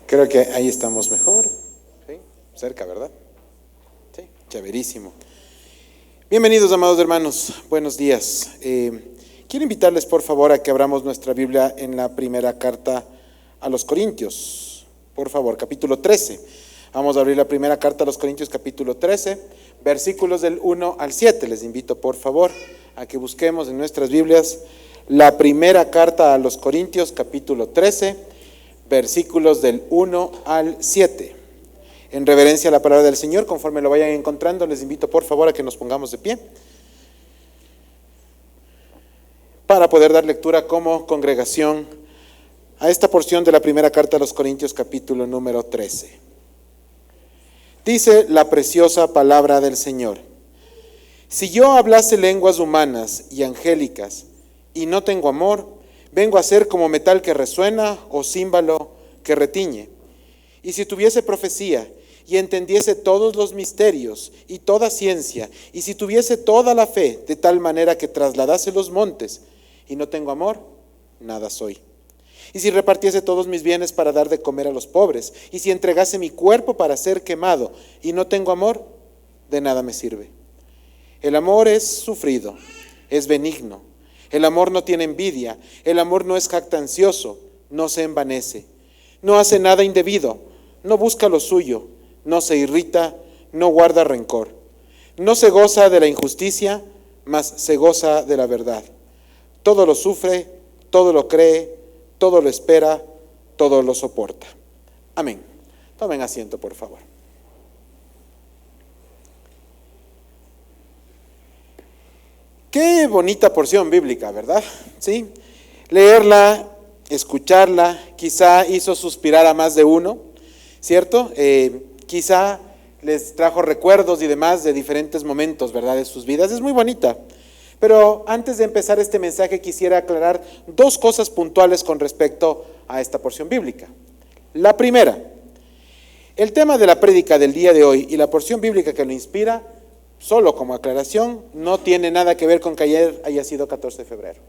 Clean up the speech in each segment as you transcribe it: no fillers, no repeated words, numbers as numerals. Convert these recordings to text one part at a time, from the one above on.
Creo que ahí estamos mejor. ¿Sí? Cerca, ¿verdad? Sí, chéverísimo. Bienvenidos, amados hermanos. Buenos días. Quiero invitarles, por favor, a que abramos nuestra Biblia en la primera carta a los Corintios. Por favor, capítulo 13. Vamos a abrir la primera carta a los Corintios, capítulo 13, versículos del 1 al 7. Les invito, por favor, a que busquemos en nuestras Biblias la primera carta a los Corintios, capítulo 13, versículos del 1 al 7. En reverencia a la palabra del Señor, conforme lo vayan encontrando, les invito, por favor, a que nos pongamos de pie para poder dar lectura como congregación a esta porción de la primera carta a los Corintios, capítulo número 13. Dice la preciosa palabra del Señor: si yo hablase lenguas humanas y angélicas y no tengo amor, vengo a ser como metal que resuena o címbalo que retiñe. Y si tuviese profecía y entendiese todos los misterios y toda ciencia, y si tuviese toda la fe de tal manera que trasladase los montes y no tengo amor, nada soy. Y si repartiese todos mis bienes para dar de comer a los pobres, y si entregase mi cuerpo para ser quemado y no tengo amor, de nada me sirve. El amor es sufrido, es benigno. El amor no tiene envidia, el amor no es jactancioso, no se envanece, no hace nada indebido, no busca lo suyo, no se irrita, no guarda rencor, no se goza de la injusticia, mas se goza de la verdad. Todo lo sufre, todo lo cree, todo lo espera, todo lo soporta. Amén. Tomen asiento, por favor. Qué bonita porción bíblica, ¿verdad? Sí. Leerla, escucharla, quizá hizo suspirar a más de uno, ¿cierto? Quizá les trajo recuerdos y demás de diferentes momentos, ¿verdad?, de sus vidas. Es muy bonita. Pero antes de empezar este mensaje quisiera aclarar dos cosas puntuales con respecto a esta porción bíblica. La primera, el tema de la prédica del día de hoy y la porción bíblica que lo inspira, solo como aclaración, no tiene nada que ver con que ayer haya sido 14 de febrero.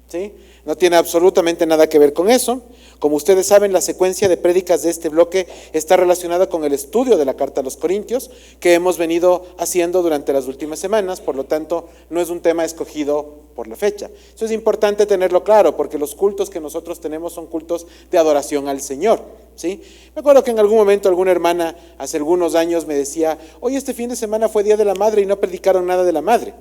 ¿Sí? No tiene absolutamente nada que ver con eso. Como ustedes saben, la secuencia de prédicas de este bloque está relacionada con el estudio de la carta a los Corintios que hemos venido haciendo durante las últimas semanas, por lo tanto no es un tema escogido por la fecha. Eso es importante tenerlo claro, porque los cultos que nosotros tenemos son cultos de adoración al Señor. ¿Sí? Me acuerdo que en algún momento alguna hermana hace algunos años me decía: oye, este fin de semana fue Día de la Madre y no predicaron nada de la Madre.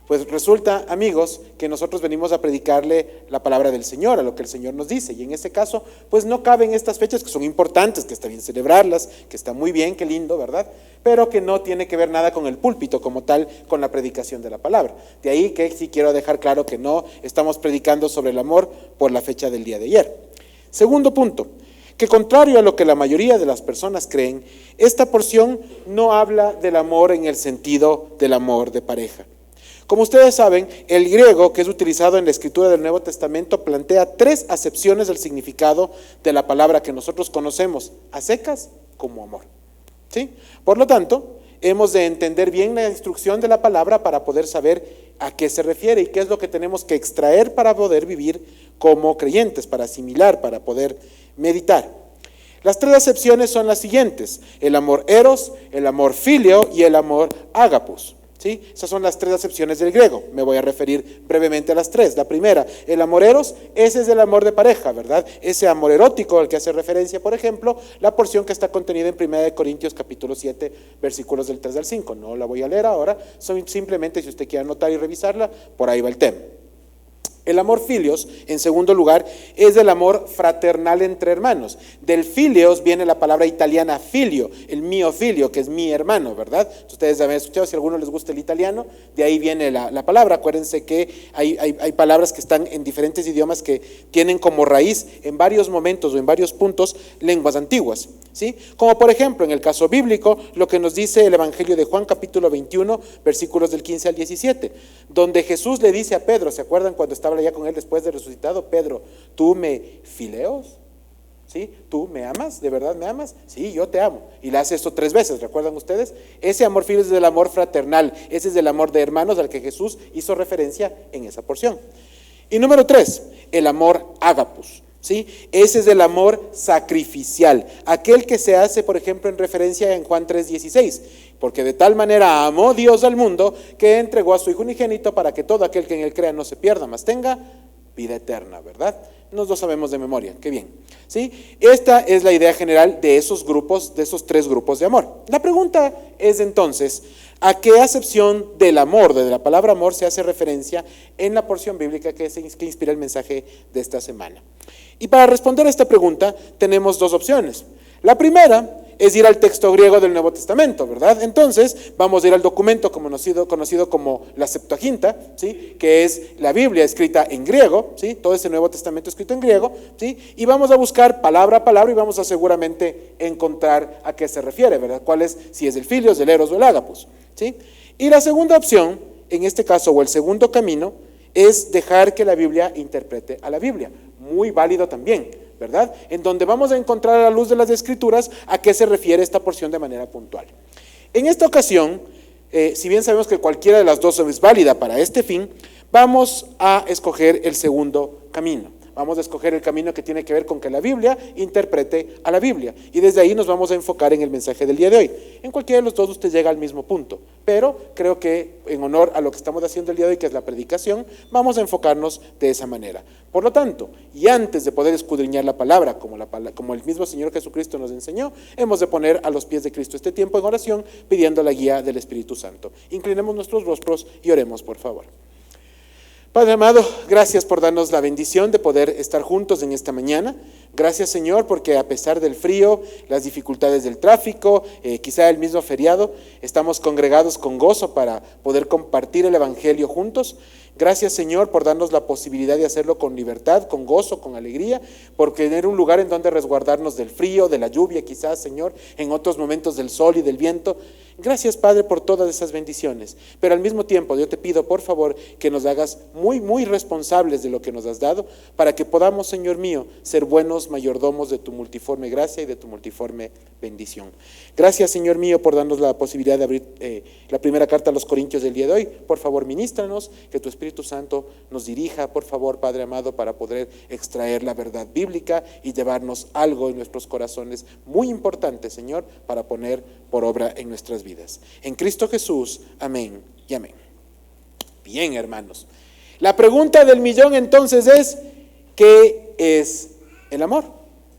Pues resulta, amigos, que nosotros venimos a predicarle la palabra del Señor, a lo que el Señor nos dice, y en este caso, pues no caben estas fechas que son importantes, que está bien celebrarlas, que está muy bien, qué lindo, ¿verdad?, pero que no tiene que ver nada con el púlpito como tal, con la predicación de la palabra. De ahí que sí quiero dejar claro que no estamos predicando sobre el amor por la fecha del día de ayer. Segundo punto, que contrario a lo que la mayoría de las personas creen, esta porción no habla del amor en el sentido del amor de pareja. Como ustedes saben, el griego que es utilizado en la escritura del Nuevo Testamento plantea tres acepciones del significado de la palabra que nosotros conocemos a secas como amor. ¿Sí? Por lo tanto, hemos de entender bien la instrucción de la palabra para poder saber a qué se refiere y qué es lo que tenemos que extraer para poder vivir como creyentes, para asimilar, para poder meditar. Las tres acepciones son las siguientes: el amor eros, el amor filio y el amor ágapos. ¿Sí? Esas son las tres acepciones del griego. Me voy a referir brevemente a las tres. La primera, el amor eros, ese es el amor de pareja, ¿verdad? Ese amor erótico al que hace referencia, por ejemplo, la porción que está contenida en 1 Corintios capítulo 7, versículos del 3 al 5. No la voy a leer ahora, simplemente si usted quiere anotar y revisarla, por ahí va el tema. El amor filios, en segundo lugar, es el amor fraternal entre hermanos. Del filios viene la palabra italiana filio, el mio filio, que es mi hermano, ¿verdad? Ustedes ya han escuchado, si a alguno les gusta el italiano, de ahí viene la palabra. Acuérdense que hay palabras que están en diferentes idiomas que tienen como raíz en varios momentos o en varios puntos lenguas antiguas. ¿Sí? Como por ejemplo en el caso bíblico lo que nos dice el Evangelio de Juan capítulo 21 versículos del 15 al 17, donde Jesús le dice a Pedro, ¿se acuerdan cuando estaba allá con él después de resucitado? Pedro, ¿tú me fileos? ¿Sí? ¿Tú me amas? ¿De verdad me amas? Sí, yo te amo. Y le hace esto 3 veces, ¿recuerdan ustedes? Ese amor filios es el amor fraternal, ese es el amor de hermanos al que Jesús hizo referencia en esa porción. Y número 3, el amor ágapos. ¿sí? Ese es el amor sacrificial, aquel que se hace, por ejemplo, en referencia en Juan 3:16, porque de tal manera amó Dios al mundo que entregó a su Hijo unigénito para que todo aquel que en él crea no se pierda, mas tenga vida eterna, ¿verdad? Nos lo sabemos de memoria, qué bien, ¿sí? Esta es la idea general de esos grupos, de esos tres grupos de amor. La pregunta es entonces, ¿a qué acepción del amor, de la palabra amor, se hace referencia en la porción bíblica que inspira el mensaje de esta semana? Y para responder a esta pregunta tenemos dos opciones. La primera es ir al texto griego del Nuevo Testamento, ¿verdad? Entonces, vamos a ir al documento conocido como la Septuaginta, ¿sí? Que es la Biblia escrita en griego, ¿sí? Todo ese Nuevo Testamento escrito en griego, ¿sí? Y vamos a buscar palabra a palabra y vamos a seguramente encontrar a qué se refiere, ¿verdad? ¿Cuál es? Si es el Filios, el Eros o el Ágapos, ¿sí? Y la segunda opción, en este caso, o el segundo camino, es dejar que la Biblia interprete a la Biblia. Muy válido también, ¿verdad? En donde vamos a encontrar a la luz de las Escrituras a qué se refiere esta porción de manera puntual. En esta ocasión, si bien sabemos que cualquiera de las dos es válida para este fin, vamos a escoger el segundo camino. Vamos a escoger el camino que tiene que ver con que la Biblia interprete a la Biblia. Y desde ahí nos vamos a enfocar en el mensaje del día de hoy. En cualquiera de los dos usted llega al mismo punto. Pero creo que en honor a lo que estamos haciendo el día de hoy, que es la predicación, vamos a enfocarnos de esa manera. Por lo tanto, y antes de poder escudriñar la palabra, como el mismo Señor Jesucristo nos enseñó, hemos de poner a los pies de Cristo este tiempo en oración, pidiendo la guía del Espíritu Santo. Inclinemos nuestros rostros y oremos, por favor. Padre amado, gracias por darnos la bendición de poder estar juntos en esta mañana. Gracias, Señor, porque a pesar del frío, las dificultades del tráfico, quizá el mismo feriado, estamos congregados con gozo para poder compartir el Evangelio juntos. Gracias, Señor, por darnos la posibilidad de hacerlo con libertad, con gozo, con alegría, por tener un lugar en donde resguardarnos del frío, de la lluvia quizás, Señor, en otros momentos del sol y del viento. Gracias, Padre, por todas esas bendiciones. Pero al mismo tiempo, yo te pido, por favor, que nos hagas muy responsables de lo que nos has dado, para que podamos, Señor mío, ser buenos mayordomos de tu multiforme gracia y de tu multiforme bendición. Gracias, Señor mío, por darnos la posibilidad de abrir la primera carta a los Corintios del día de hoy. Por favor, ministranos, que tu Espíritu Santo nos dirija, por favor, Padre amado, para poder extraer la verdad bíblica y llevarnos algo en nuestros corazones muy importante, Señor, para poner por obra en nuestras vidas. En Cristo Jesús, amén y amén. Bien, hermanos. La pregunta del millón entonces es, ¿qué es el amor?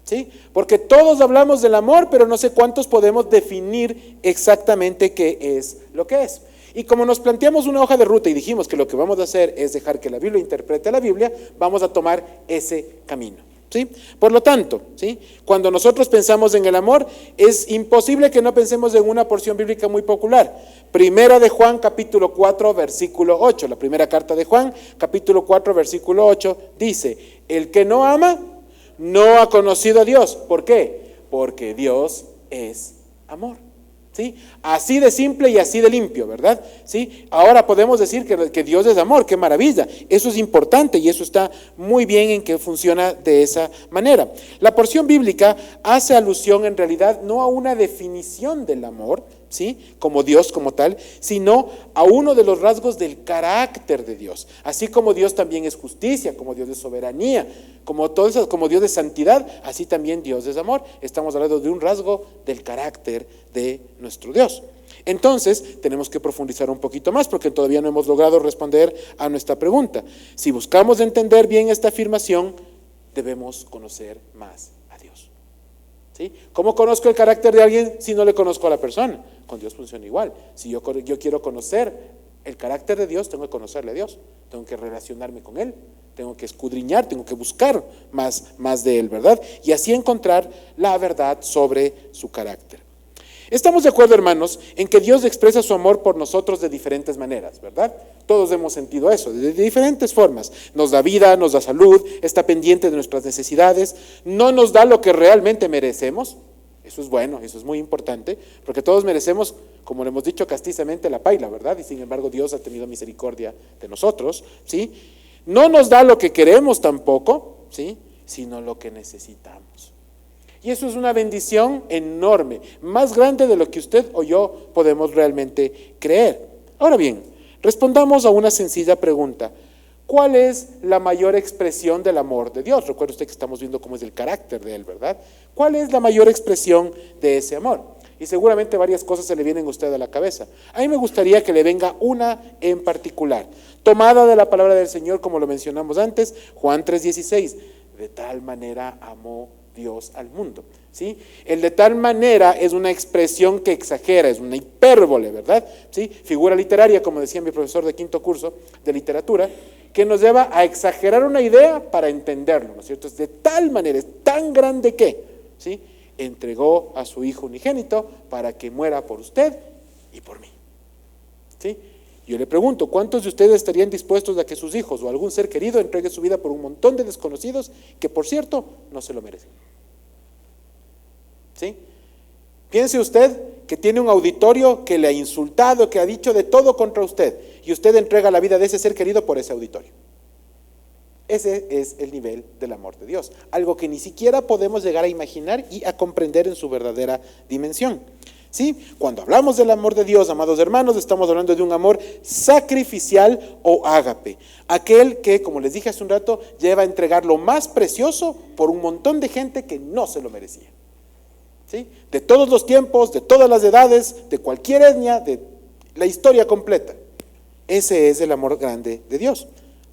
¿Sí? Porque todos hablamos del amor, pero no sé cuántos podemos definir exactamente qué es lo que es. Y como nos planteamos una hoja de ruta y dijimos que lo que vamos a hacer es dejar que la Biblia interprete a la Biblia, vamos a tomar ese camino, ¿sí? Por lo tanto, ¿sí? Cuando nosotros pensamos en el amor, es imposible que no pensemos en una porción bíblica muy popular. Primera de Juan, capítulo 4, versículo 8. La primera carta de Juan, capítulo 4, versículo 8, dice: el que no ama, no ha conocido a Dios. ¿Por qué? Porque Dios es amor. ¿Sí? Así de simple y así de limpio, ¿verdad? ¿Sí? Ahora podemos decir que Dios es amor, qué maravilla. Eso es importante y eso está muy bien en que funciona de esa manera. La porción bíblica hace alusión en realidad no a una definición del amor, ¿sí? Como Dios como tal, sino a uno de los rasgos del carácter de Dios. Así como Dios también es justicia, como Dios es soberanía, como todo eso, como Dios es santidad, así también Dios es amor. Estamos hablando de un rasgo del carácter de nuestro Dios. Entonces, tenemos que profundizar un poquito más porque todavía no hemos logrado responder a nuestra pregunta. Si buscamos entender bien esta afirmación, debemos conocer más a Dios. ¿Sí? ¿Cómo conozco el carácter de alguien si no le conozco a la persona? Con Dios funciona igual. Si yo quiero conocer el carácter de Dios, tengo que conocerle a Dios, tengo que relacionarme con Él, tengo que escudriñar, tengo que buscar más de Él, ¿verdad? Y así encontrar la verdad sobre su carácter. Estamos de acuerdo, hermanos, en que Dios expresa su amor por nosotros de diferentes maneras, ¿verdad? Todos hemos sentido eso, de diferentes formas. Nos da vida, nos da salud, está pendiente de nuestras necesidades, no nos da lo que realmente merecemos. Eso es bueno, eso es muy importante, porque todos merecemos, como le hemos dicho castizamente, la paila, ¿verdad? Y sin embargo Dios ha tenido misericordia de nosotros, ¿sí? No nos da lo que queremos tampoco, ¿sí? Sino lo que necesitamos. Y eso es una bendición enorme, más grande de lo que usted o yo podemos realmente creer. Ahora bien, respondamos a una sencilla pregunta. ¿cuál es la mayor expresión del amor de Dios? Recuerde usted que estamos viendo cómo es el carácter de Él, ¿verdad? ¿Cuál es la mayor expresión de ese amor? Y seguramente varias cosas se le vienen a usted a la cabeza. A mí me gustaría que le venga una en particular, tomada de la palabra del Señor, como lo mencionamos antes, Juan 3:16. De tal manera amó Dios al mundo, ¿sí? El de tal manera es una expresión que exagera, es una hipérbole, ¿verdad? ¿Sí? Figura literaria, como decía mi profesor de quinto curso de literatura, que nos lleva a exagerar una idea para entenderlo, ¿no es cierto? Es de tal manera, es tan grande que, ¿sí?, entregó a su Hijo unigénito para que muera por usted y por mí, ¿sí? Yo le pregunto, ¿cuántos de ustedes estarían dispuestos a que sus hijos o algún ser querido entregue su vida por un montón de desconocidos que, por cierto, no se lo merecen? ¿Sí? Piense usted que tiene un auditorio que le ha insultado, que ha dicho de todo contra usted, y usted entrega la vida de ese ser querido por ese auditorio. Ese es el nivel del amor de Dios, algo que ni siquiera podemos llegar a imaginar y a comprender en su verdadera dimensión. ¿Sí? Cuando hablamos del amor de Dios, amados hermanos, estamos hablando de un amor sacrificial o ágape, aquel que, como les dije hace un rato, lleva a entregar lo más precioso por un montón de gente que no se lo merecía. ¿Sí? De todos los tiempos, de todas las edades, de cualquier etnia, de la historia completa. Ese es el amor grande de Dios.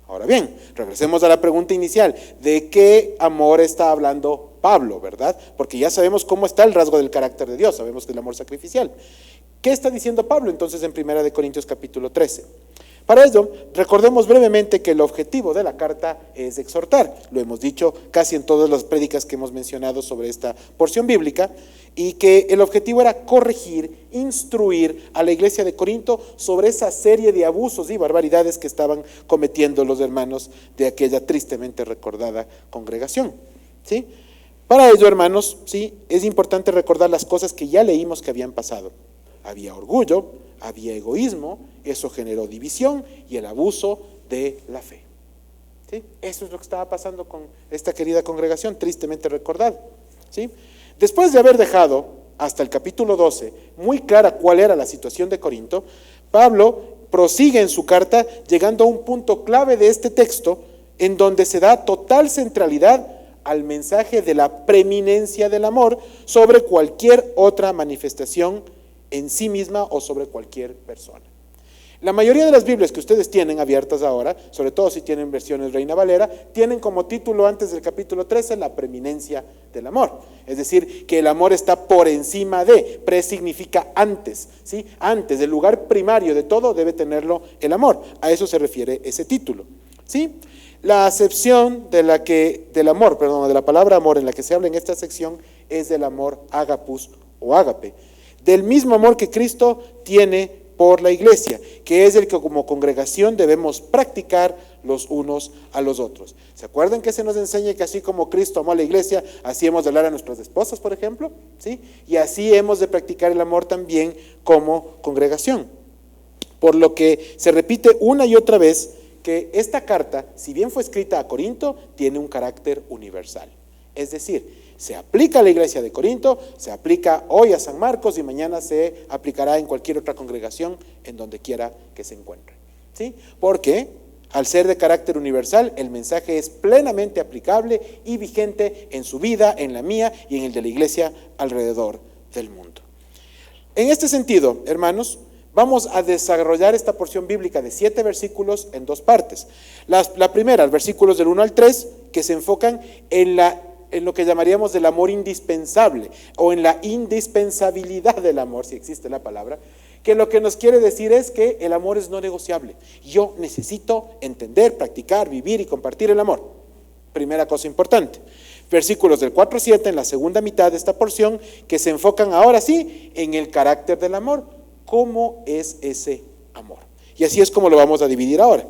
Ahora bien, regresemos a la pregunta inicial, ¿de qué amor está hablando Pablo, verdad? Porque ya sabemos cómo está el rasgo del carácter de Dios, sabemos que es el amor sacrificial. ¿Qué está diciendo Pablo entonces en 1 Corintios capítulo 13? Para ello, recordemos brevemente que el objetivo de la carta es exhortar. Lo hemos dicho casi en todas las prédicas que hemos mencionado sobre esta porción bíblica, y que el objetivo era corregir, instruir a la iglesia de Corinto sobre esa serie de abusos y barbaridades que estaban cometiendo los hermanos de aquella tristemente recordada congregación. ¿Sí? Para ello, hermanos, ¿sí?, es importante recordar las cosas que ya leímos que habían pasado. Había orgullo, había egoísmo, eso generó división y el abuso de la fe. ¿Sí? Eso es lo que estaba pasando con esta querida congregación, tristemente recordada. ¿Sí? Después de haber dejado hasta el capítulo 12 muy clara cuál era la situación de Corinto, Pablo prosigue en su carta llegando a un punto clave de este texto en donde se da total centralidad al mensaje de la preeminencia del amor sobre cualquier otra manifestación en sí misma o sobre cualquier persona. La mayoría de las Biblias que ustedes tienen abiertas ahora, sobre todo si tienen versiones Reina Valera, tienen como título antes del capítulo 13 la preeminencia del amor. Es decir, que el amor está por encima de, pre significa antes, ¿sí? Antes, el lugar primario de todo debe tenerlo el amor. A eso se refiere ese título, ¿sí? La acepción de la palabra amor en la que se habla en esta sección es del amor agapus o ágape, del mismo amor que Cristo tiene por la iglesia, que es el que como congregación debemos practicar los unos a los otros. ¿Se acuerdan que se nos enseña que así como Cristo amó a la iglesia, así hemos de hablar a nuestras esposas, por ejemplo? ¿Sí? Y así hemos de practicar el amor también como congregación. Por lo que se repite una y otra vez que esta carta, si bien fue escrita a Corinto, tiene un carácter universal. Es decir, se aplica a la iglesia de Corinto, se aplica hoy a San Marcos y mañana se aplicará en cualquier otra congregación en donde quiera que se encuentre. ¿Sí? Porque al ser de carácter universal, el mensaje es plenamente aplicable y vigente en su vida, en la mía y en el de la iglesia alrededor del mundo. En este sentido, hermanos, vamos a desarrollar esta porción bíblica de 7 versículos en 2 partes. La primera, versículos del 1 al 3, que se enfocan en lo que llamaríamos del amor indispensable o en la indispensabilidad del amor, si existe la palabra, que lo que nos quiere decir es que el amor es no negociable. Yo necesito entender, practicar, vivir y compartir el amor. Primera cosa importante. Versículos del 4 a 7 en la segunda mitad de esta porción, que se enfocan ahora sí en el carácter del amor. ¿Cómo es ese amor? Y así es como lo vamos a dividir ahora.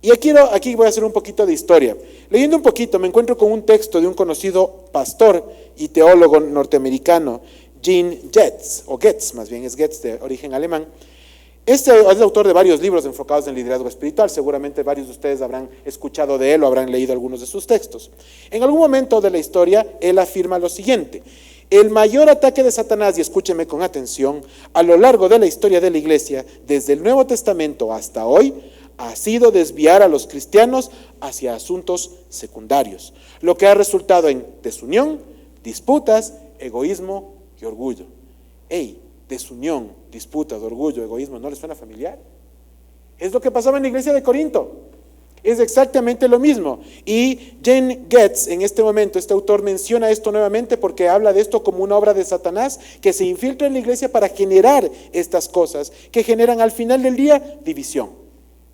Y aquí voy a hacer un poquito de historia. Leyendo un poquito, me encuentro con un texto de un conocido pastor y teólogo norteamericano, Gene Getz, o Getz, más bien es Getz de origen alemán. Este es autor de varios libros enfocados en liderazgo espiritual. Seguramente varios de ustedes habrán escuchado de él o habrán leído algunos de sus textos. En algún momento de la historia, él afirma lo siguiente: el mayor ataque de Satanás, y escúcheme con atención, a lo largo de la historia de la iglesia, desde el Nuevo Testamento hasta hoy, ha sido desviar a los cristianos hacia asuntos secundarios, lo que ha resultado en desunión, disputas, egoísmo y orgullo. Hey, desunión, disputas, orgullo, egoísmo, ¿no les suena familiar? Es lo que pasaba en la iglesia de Corinto. Es exactamente lo mismo. Y Jen Getz, en este momento, este autor menciona esto nuevamente porque habla de esto como una obra de Satanás que se infiltra en la iglesia para generar estas cosas que generan al final del día división,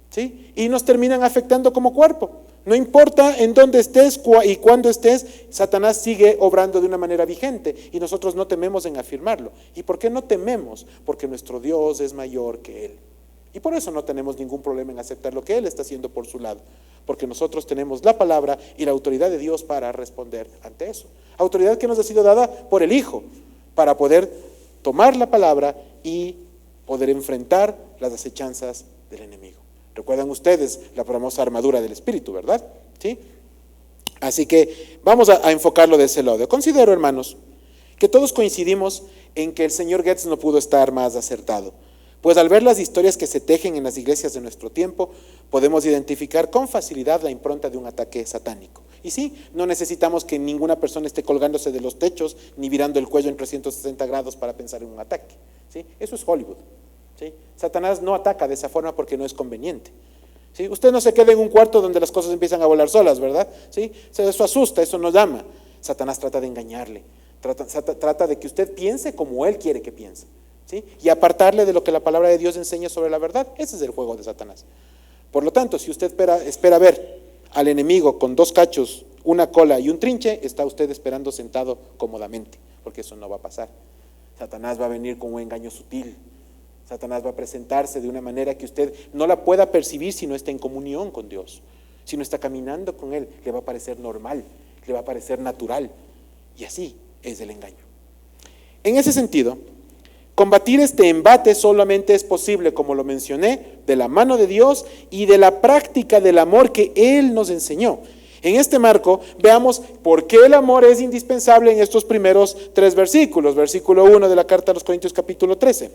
¿sí? Y nos terminan afectando como cuerpo. No importa en dónde estés y cuándo estés, Satanás sigue obrando de una manera vigente y nosotros no tememos en afirmarlo. ¿Y por qué no tememos? Porque nuestro Dios es mayor que Él. Y por eso no tenemos ningún problema en aceptar lo que Él está haciendo por su lado, porque nosotros tenemos la palabra y la autoridad de Dios para responder ante eso. Autoridad que nos ha sido dada por el Hijo, para poder tomar la palabra y poder enfrentar las acechanzas del enemigo. Recuerdan ustedes la famosa armadura del Espíritu, ¿verdad? ¿Sí? Así que vamos a enfocarlo de ese lado. Considero, hermanos, que todos coincidimos en que el señor Getz no pudo estar más acertado. Pues al ver las historias que se tejen en las iglesias de nuestro tiempo, podemos identificar con facilidad la impronta de un ataque satánico. Y sí, no necesitamos que ninguna persona esté colgándose de los techos ni virando el cuello en 360 grados para pensar en un ataque, ¿sí? Eso es Hollywood, ¿sí? Satanás no ataca de esa forma porque no es conveniente, ¿sí? Usted no se quede en un cuarto donde las cosas empiezan a volar solas, ¿verdad? ¿Sí? Eso asusta, eso nos llama. Satanás trata de engañarle, trata de que usted piense como él quiere que piense, ¿sí? Y apartarle de lo que la palabra de Dios enseña sobre la verdad. Ese es el juego de Satanás. Por lo tanto, si usted espera ver al enemigo con dos cachos, una cola y un trinche, está usted esperando sentado cómodamente, porque eso no va a pasar. Satanás va a venir con un engaño sutil. Satanás va a presentarse de una manera que usted no la pueda percibir si no está en comunión con Dios, si no está caminando con Él. Le va a parecer normal, le va a parecer natural, y así es el engaño. En ese sentido, combatir este embate solamente es posible, como lo mencioné, de la mano de Dios y de la práctica del amor que Él nos enseñó. En este marco, veamos por qué el amor es indispensable en estos primeros 3 versículos. Versículo 1 de la carta a los Corintios capítulo 13.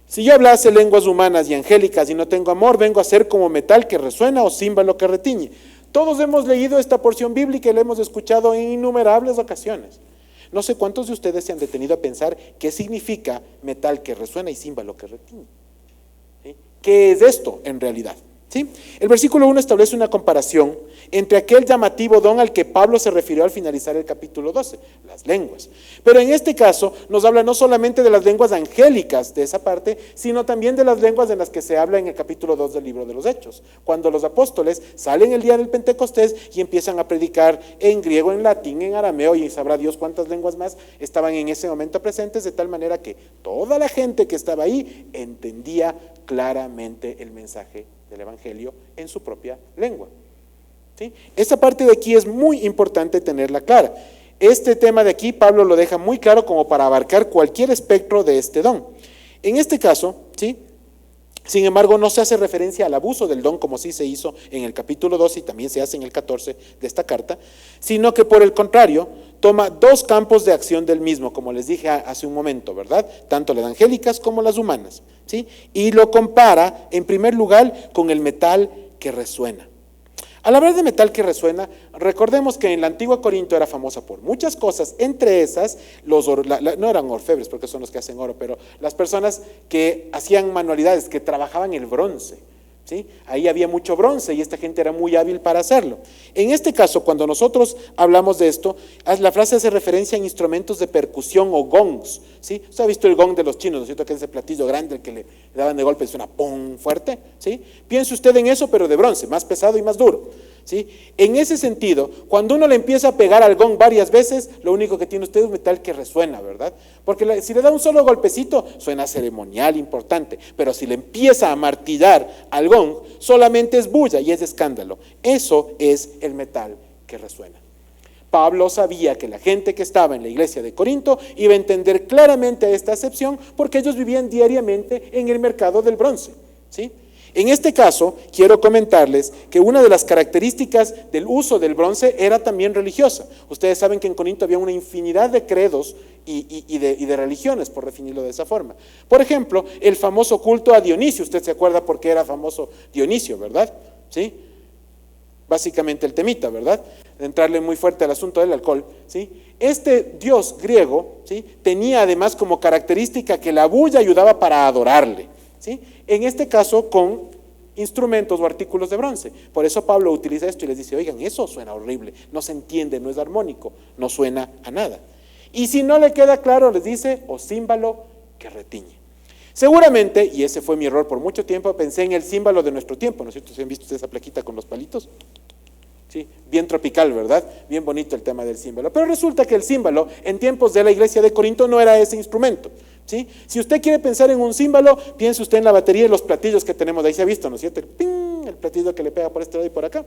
Si yo hablase lenguas humanas y angélicas y no tengo amor, vengo a ser como metal que resuena o címbalo que retiñe. Todos hemos leído esta porción bíblica y la hemos escuchado en innumerables ocasiones. No sé cuántos de ustedes se han detenido a pensar qué significa metal que resuena y címbalo que retiñe. ¿Sí? ¿Qué es esto en realidad? ¿Sí? El versículo 1 establece una comparación entre aquel llamativo don al que Pablo se refirió al finalizar el capítulo 12, las lenguas. Pero en este caso nos habla no solamente de las lenguas angélicas de esa parte, sino también de las lenguas en las que se habla en el capítulo 2 del libro de los Hechos, cuando los apóstoles salen el día del Pentecostés y empiezan a predicar en griego, en latín, en arameo y sabrá Dios cuántas lenguas más estaban en ese momento presentes, de tal manera que toda la gente que estaba ahí entendía claramente el mensaje del Evangelio en su propia lengua. ¿Sí? Esta parte de aquí es muy importante tenerla clara. Este tema de aquí Pablo lo deja muy claro como para abarcar cualquier espectro de este don. En este caso, ¿sí? Sin embargo, no se hace referencia al abuso del don como sí se hizo en el capítulo 12 y también se hace en el 14 de esta carta, sino que por el contrario, toma 2 campos de acción del mismo, como les dije hace un momento, ¿verdad? Tanto las angélicas como las humanas, ¿sí? Y lo compara, en primer lugar, con el metal que resuena. Al hablar de metal que resuena, recordemos que en la antigua Corinto era famosa por muchas cosas, entre esas, no eran orfebres porque son los que hacen oro, pero las personas que hacían manualidades, que trabajaban el bronce, ¿sí? Ahí había mucho bronce y esta gente era muy hábil para hacerlo. En este caso, cuando nosotros hablamos de esto, la frase hace referencia a instrumentos de percusión o gongs, ¿sí? Usted ha visto el gong de los chinos, ¿no es cierto? Que es ese platillo grande el que le daban de golpe y suena ¡pum! Fuerte, ¿sí? Piense usted en eso, pero de bronce, más pesado y más duro, ¿sí? En ese sentido, cuando uno le empieza a pegar al gong varias veces, lo único que tiene usted es un metal que resuena, ¿verdad? Porque si le da un solo golpecito, suena ceremonial, importante, pero si le empieza a martillar al gong, solamente es bulla y es escándalo. Eso es el metal que resuena. Pablo sabía que la gente que estaba en la iglesia de Corinto iba a entender claramente esta acepción porque ellos vivían diariamente en el mercado del bronce, ¿sí? En este caso, quiero comentarles que una de las características del uso del bronce era también religiosa. Ustedes saben que en Corinto había una infinidad de credos y de religiones, por definirlo de esa forma. Por ejemplo, el famoso culto a Dionisio. Usted se acuerda por qué era famoso Dionisio, ¿verdad? ¿Sí? Básicamente el temita, ¿verdad? De entrarle muy fuerte al asunto del alcohol, ¿sí? Este dios griego, ¿sí?, tenía además como característica que la bulla ayudaba para adorarle, ¿sí? En este caso con instrumentos o artículos de bronce. Por eso Pablo utiliza esto y les dice, oigan, eso suena horrible, no se entiende, no es armónico, no suena a nada. Y si no le queda claro, les dice, o címbalo que retiñe. Seguramente, y ese fue mi error por mucho tiempo, pensé en el címbalo de nuestro tiempo, ¿no es cierto? ¿Se han visto ustedes esa plaquita con los palitos? Sí, bien tropical, ¿verdad? Bien bonito el tema del címbalo. Pero resulta que el címbalo en tiempos de la iglesia de Corinto no era ese instrumento, ¿sí? Si usted quiere pensar en un címbalo, piense usted en la batería y los platillos que tenemos. De ahí se ha visto, ¿no es cierto? El ping, el platillo que le pega por este lado y por acá,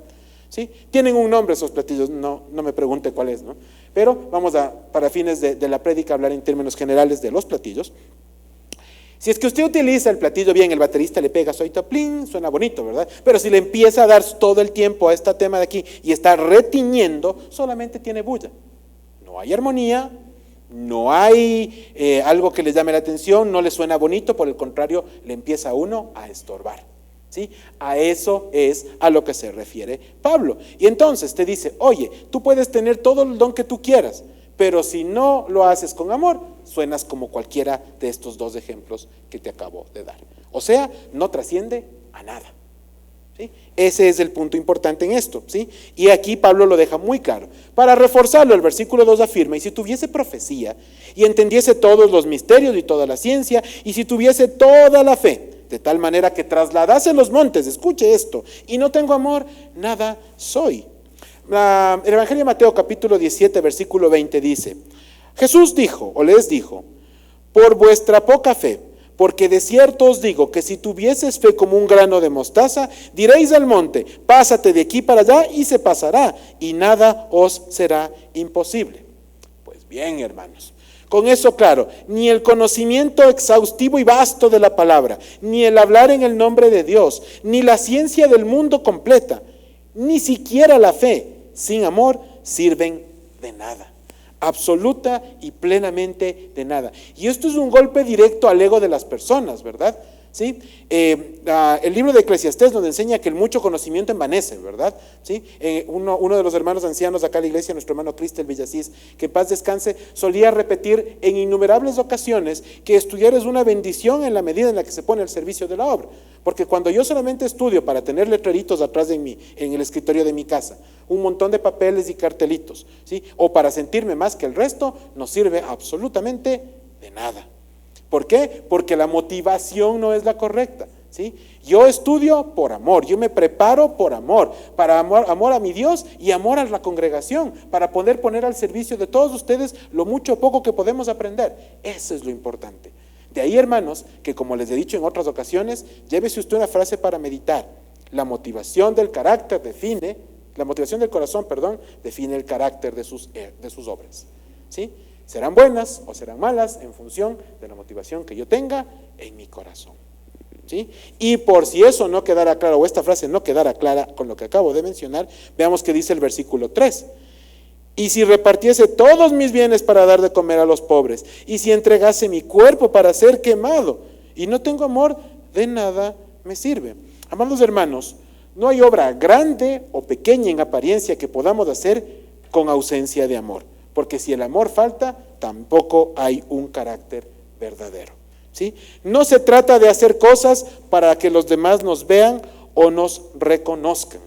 ¿sí? Tienen un nombre esos platillos, no me pregunte cuál es, ¿no? Pero vamos a, para fines de la prédica, hablar en términos generales de los platillos. Si es que usted utiliza el platillo bien, el baterista le pega solito, plin, suena bonito, ¿verdad? Pero si le empieza a dar todo el tiempo a este tema de aquí y está retiñendo, solamente tiene bulla. No hay armonía, no hay algo que le llame la atención, no le suena bonito, por el contrario, le empieza a uno a estorbar, ¿sí? A eso es a lo que se refiere Pablo. Y entonces te dice, oye, tú puedes tener todo el don que tú quieras, pero si no lo haces con amor, suenas como cualquiera de estos dos ejemplos que te acabo de dar. O sea, no trasciende a nada, ¿sí? Ese es el punto importante en esto, ¿sí? Y aquí Pablo lo deja muy claro. Para reforzarlo, el versículo 2 afirma, y si tuviese profecía, y entendiese todos los misterios y toda la ciencia, y si tuviese toda la fe, de tal manera que trasladase los montes, escuche esto, y no tengo amor, nada soy. El Evangelio de Mateo capítulo 17 versículo 20 dice, Jesús dijo o les dijo, por vuestra poca fe, porque de cierto os digo que si tuvieses fe como un grano de mostaza, diréis al monte, pásate de aquí para allá y se pasará, y nada os será imposible. Pues bien, hermanos, con eso claro, ni el conocimiento exhaustivo y vasto de la palabra, ni el hablar en el nombre de Dios, ni la ciencia del mundo completa, ni siquiera la fe sin amor sirven de nada, absoluta y plenamente de nada. Y esto es un golpe directo al ego de las personas, ¿verdad? ¿Sí? El libro de Eclesiastés nos enseña que el mucho conocimiento envanece, ¿verdad? ¿Sí? Uno de los hermanos ancianos acá en la iglesia, nuestro hermano Cristel Villasís, que en paz descanse, solía repetir en innumerables ocasiones que estudiar es una bendición en la medida en la que se pone al servicio de la obra. Porque cuando yo solamente estudio para tener letreritos atrás de mí, en el escritorio de mi casa, un montón de papeles y cartelitos, ¿sí?, o para sentirme más que el resto, no sirve absolutamente de nada. ¿Por qué? Porque la motivación no es la correcta, ¿sí? Yo estudio por amor, yo me preparo por amor, para amor a mi Dios y amor a la congregación, para poder poner al servicio de todos ustedes lo mucho o poco que podemos aprender. Eso es lo importante. De ahí, hermanos, que como les he dicho en otras ocasiones, llévese usted una frase para meditar. La motivación del carácter la motivación del corazón, define el carácter de sus obras, ¿sí? Serán buenas o serán malas en función de la motivación que yo tenga en mi corazón, ¿sí? Y por si eso no quedara claro, o esta frase no quedara clara con lo que acabo de mencionar, veamos qué dice el versículo 3. Y si repartiese todos mis bienes para dar de comer a los pobres, y si entregase mi cuerpo para ser quemado, y no tengo amor, de nada me sirve. Amados hermanos, no hay obra grande o pequeña en apariencia que podamos hacer con ausencia de amor. Porque si el amor falta, tampoco hay un carácter verdadero, ¿sí? No se trata de hacer cosas para que los demás nos vean o nos reconozcan.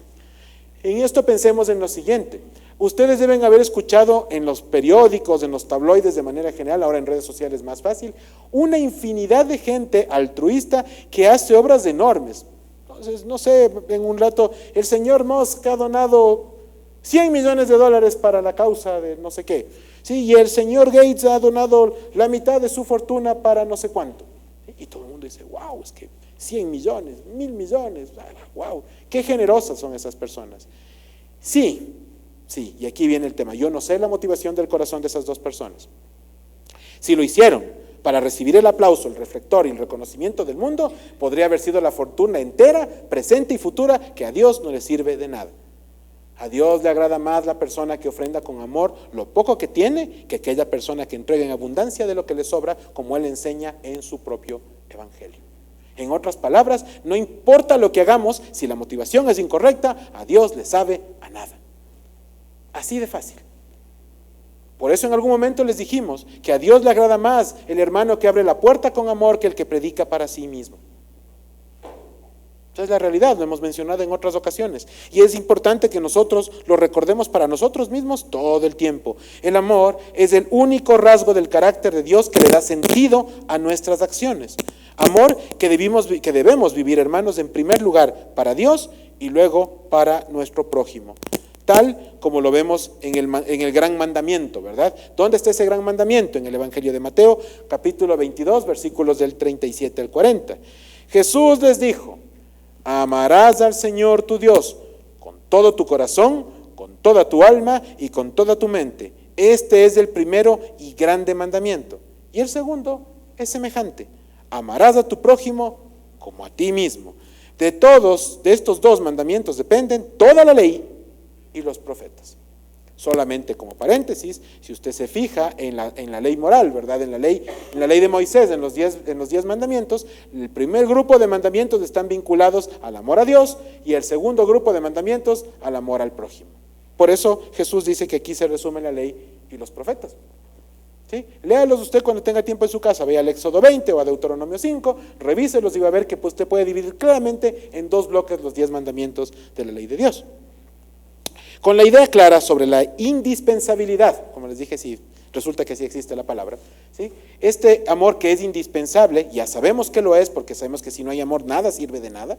En esto pensemos en lo siguiente. Ustedes deben haber escuchado en los periódicos, en los tabloides de manera general, ahora en redes sociales más fácil, una infinidad de gente altruista que hace obras enormes. Entonces, no sé, en un rato, el señor Musk ha donado $100 millones para la causa de no sé qué, ¿sí? Y el señor Gates ha donado la mitad de su fortuna para no sé cuánto. Y todo el mundo dice, wow, es que 100 millones, 1000 millones, wow, qué generosas son esas personas. Sí, y aquí viene el tema. Yo no sé la motivación del corazón de esas dos personas. Si lo hicieron para recibir el aplauso, el reflector y el reconocimiento del mundo, podría haber sido la fortuna entera, presente y futura, que a Dios no le sirve de nada. A Dios le agrada más la persona que ofrenda con amor lo poco que tiene, que aquella persona que entrega en abundancia de lo que le sobra, como Él enseña en su propio evangelio. En otras palabras, no importa lo que hagamos, si la motivación es incorrecta, a Dios le sabe a nada. Así de fácil. Por eso en algún momento les dijimos que a Dios le agrada más el hermano que abre la puerta con amor que el que predica para sí mismo. Esa es la realidad, lo hemos mencionado en otras ocasiones. Y es importante que nosotros lo recordemos para nosotros mismos todo el tiempo. El amor es el único rasgo del carácter de Dios que le da sentido a nuestras acciones. Amor que debemos vivir, hermanos, en primer lugar para Dios y luego para nuestro prójimo. Tal como lo vemos en el gran mandamiento, ¿verdad? ¿Dónde está ese gran mandamiento? En el Evangelio de Mateo, capítulo 22, versículos del 37 al 40. Jesús les dijo: amarás al Señor tu Dios con todo tu corazón, con toda tu alma y con toda tu mente. Este es el primero y grande mandamiento. Y el segundo es semejante: amarás a tu prójimo como a ti mismo. De estos dos mandamientos dependen toda la ley y los profetas. Solamente como paréntesis, si usted se fija en la ley moral, ¿verdad? En la ley de Moisés, en los 10 mandamientos, el primer grupo de mandamientos están vinculados al amor a Dios y el segundo grupo de mandamientos al amor al prójimo. Por eso Jesús dice que aquí se resume la ley y los profetas. ¿Sí? Léalos usted cuando tenga tiempo en su casa, vaya al Éxodo 20 o a Deuteronomio 5, revíselos y va a ver que usted puede dividir claramente en 2 bloques los 10 mandamientos de la ley de Dios. Con la idea clara sobre la indispensabilidad, como les dije, sí, resulta que sí existe la palabra, ¿sí? Este amor que es indispensable, ya sabemos que lo es, porque sabemos que si no hay amor nada sirve de nada.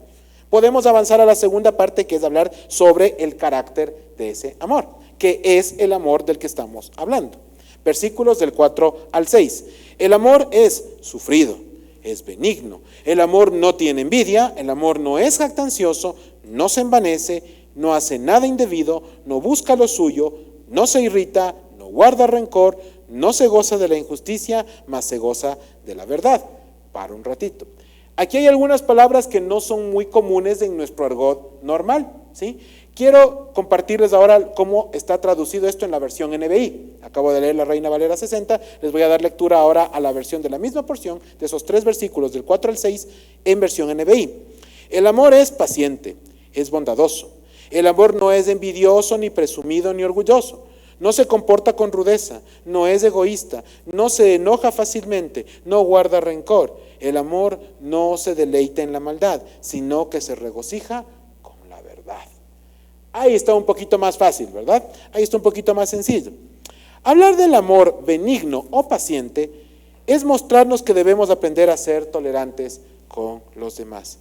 Podemos avanzar a la segunda parte, que es hablar sobre el carácter de ese amor, que es el amor del que estamos hablando. Versículos del 4 al 6. El amor es sufrido, es benigno, el amor no tiene envidia, el amor no es jactancioso, no se envanece, no hace nada indebido, no busca lo suyo, no se irrita, no guarda rencor, no se goza de la injusticia, mas se goza de la verdad. Para un ratito. Aquí hay algunas palabras que no son muy comunes en nuestro argot normal, ¿sí? Quiero compartirles ahora cómo está traducido esto en la versión NBI. Acabo de leer la Reina Valera 60, les voy a dar lectura ahora a la versión de la misma porción, de esos 3 versículos del 4 al 6, en versión NBI. El amor es paciente, es bondadoso. El amor no es envidioso, ni presumido, ni orgulloso. No se comporta con rudeza, no es egoísta, no se enoja fácilmente, no guarda rencor. El amor no se deleita en la maldad, sino que se regocija con la verdad. Ahí está un poquito más fácil, ¿verdad? Ahí está un poquito más sencillo. Hablar del amor benigno o paciente es mostrarnos que debemos aprender a ser tolerantes con los demás.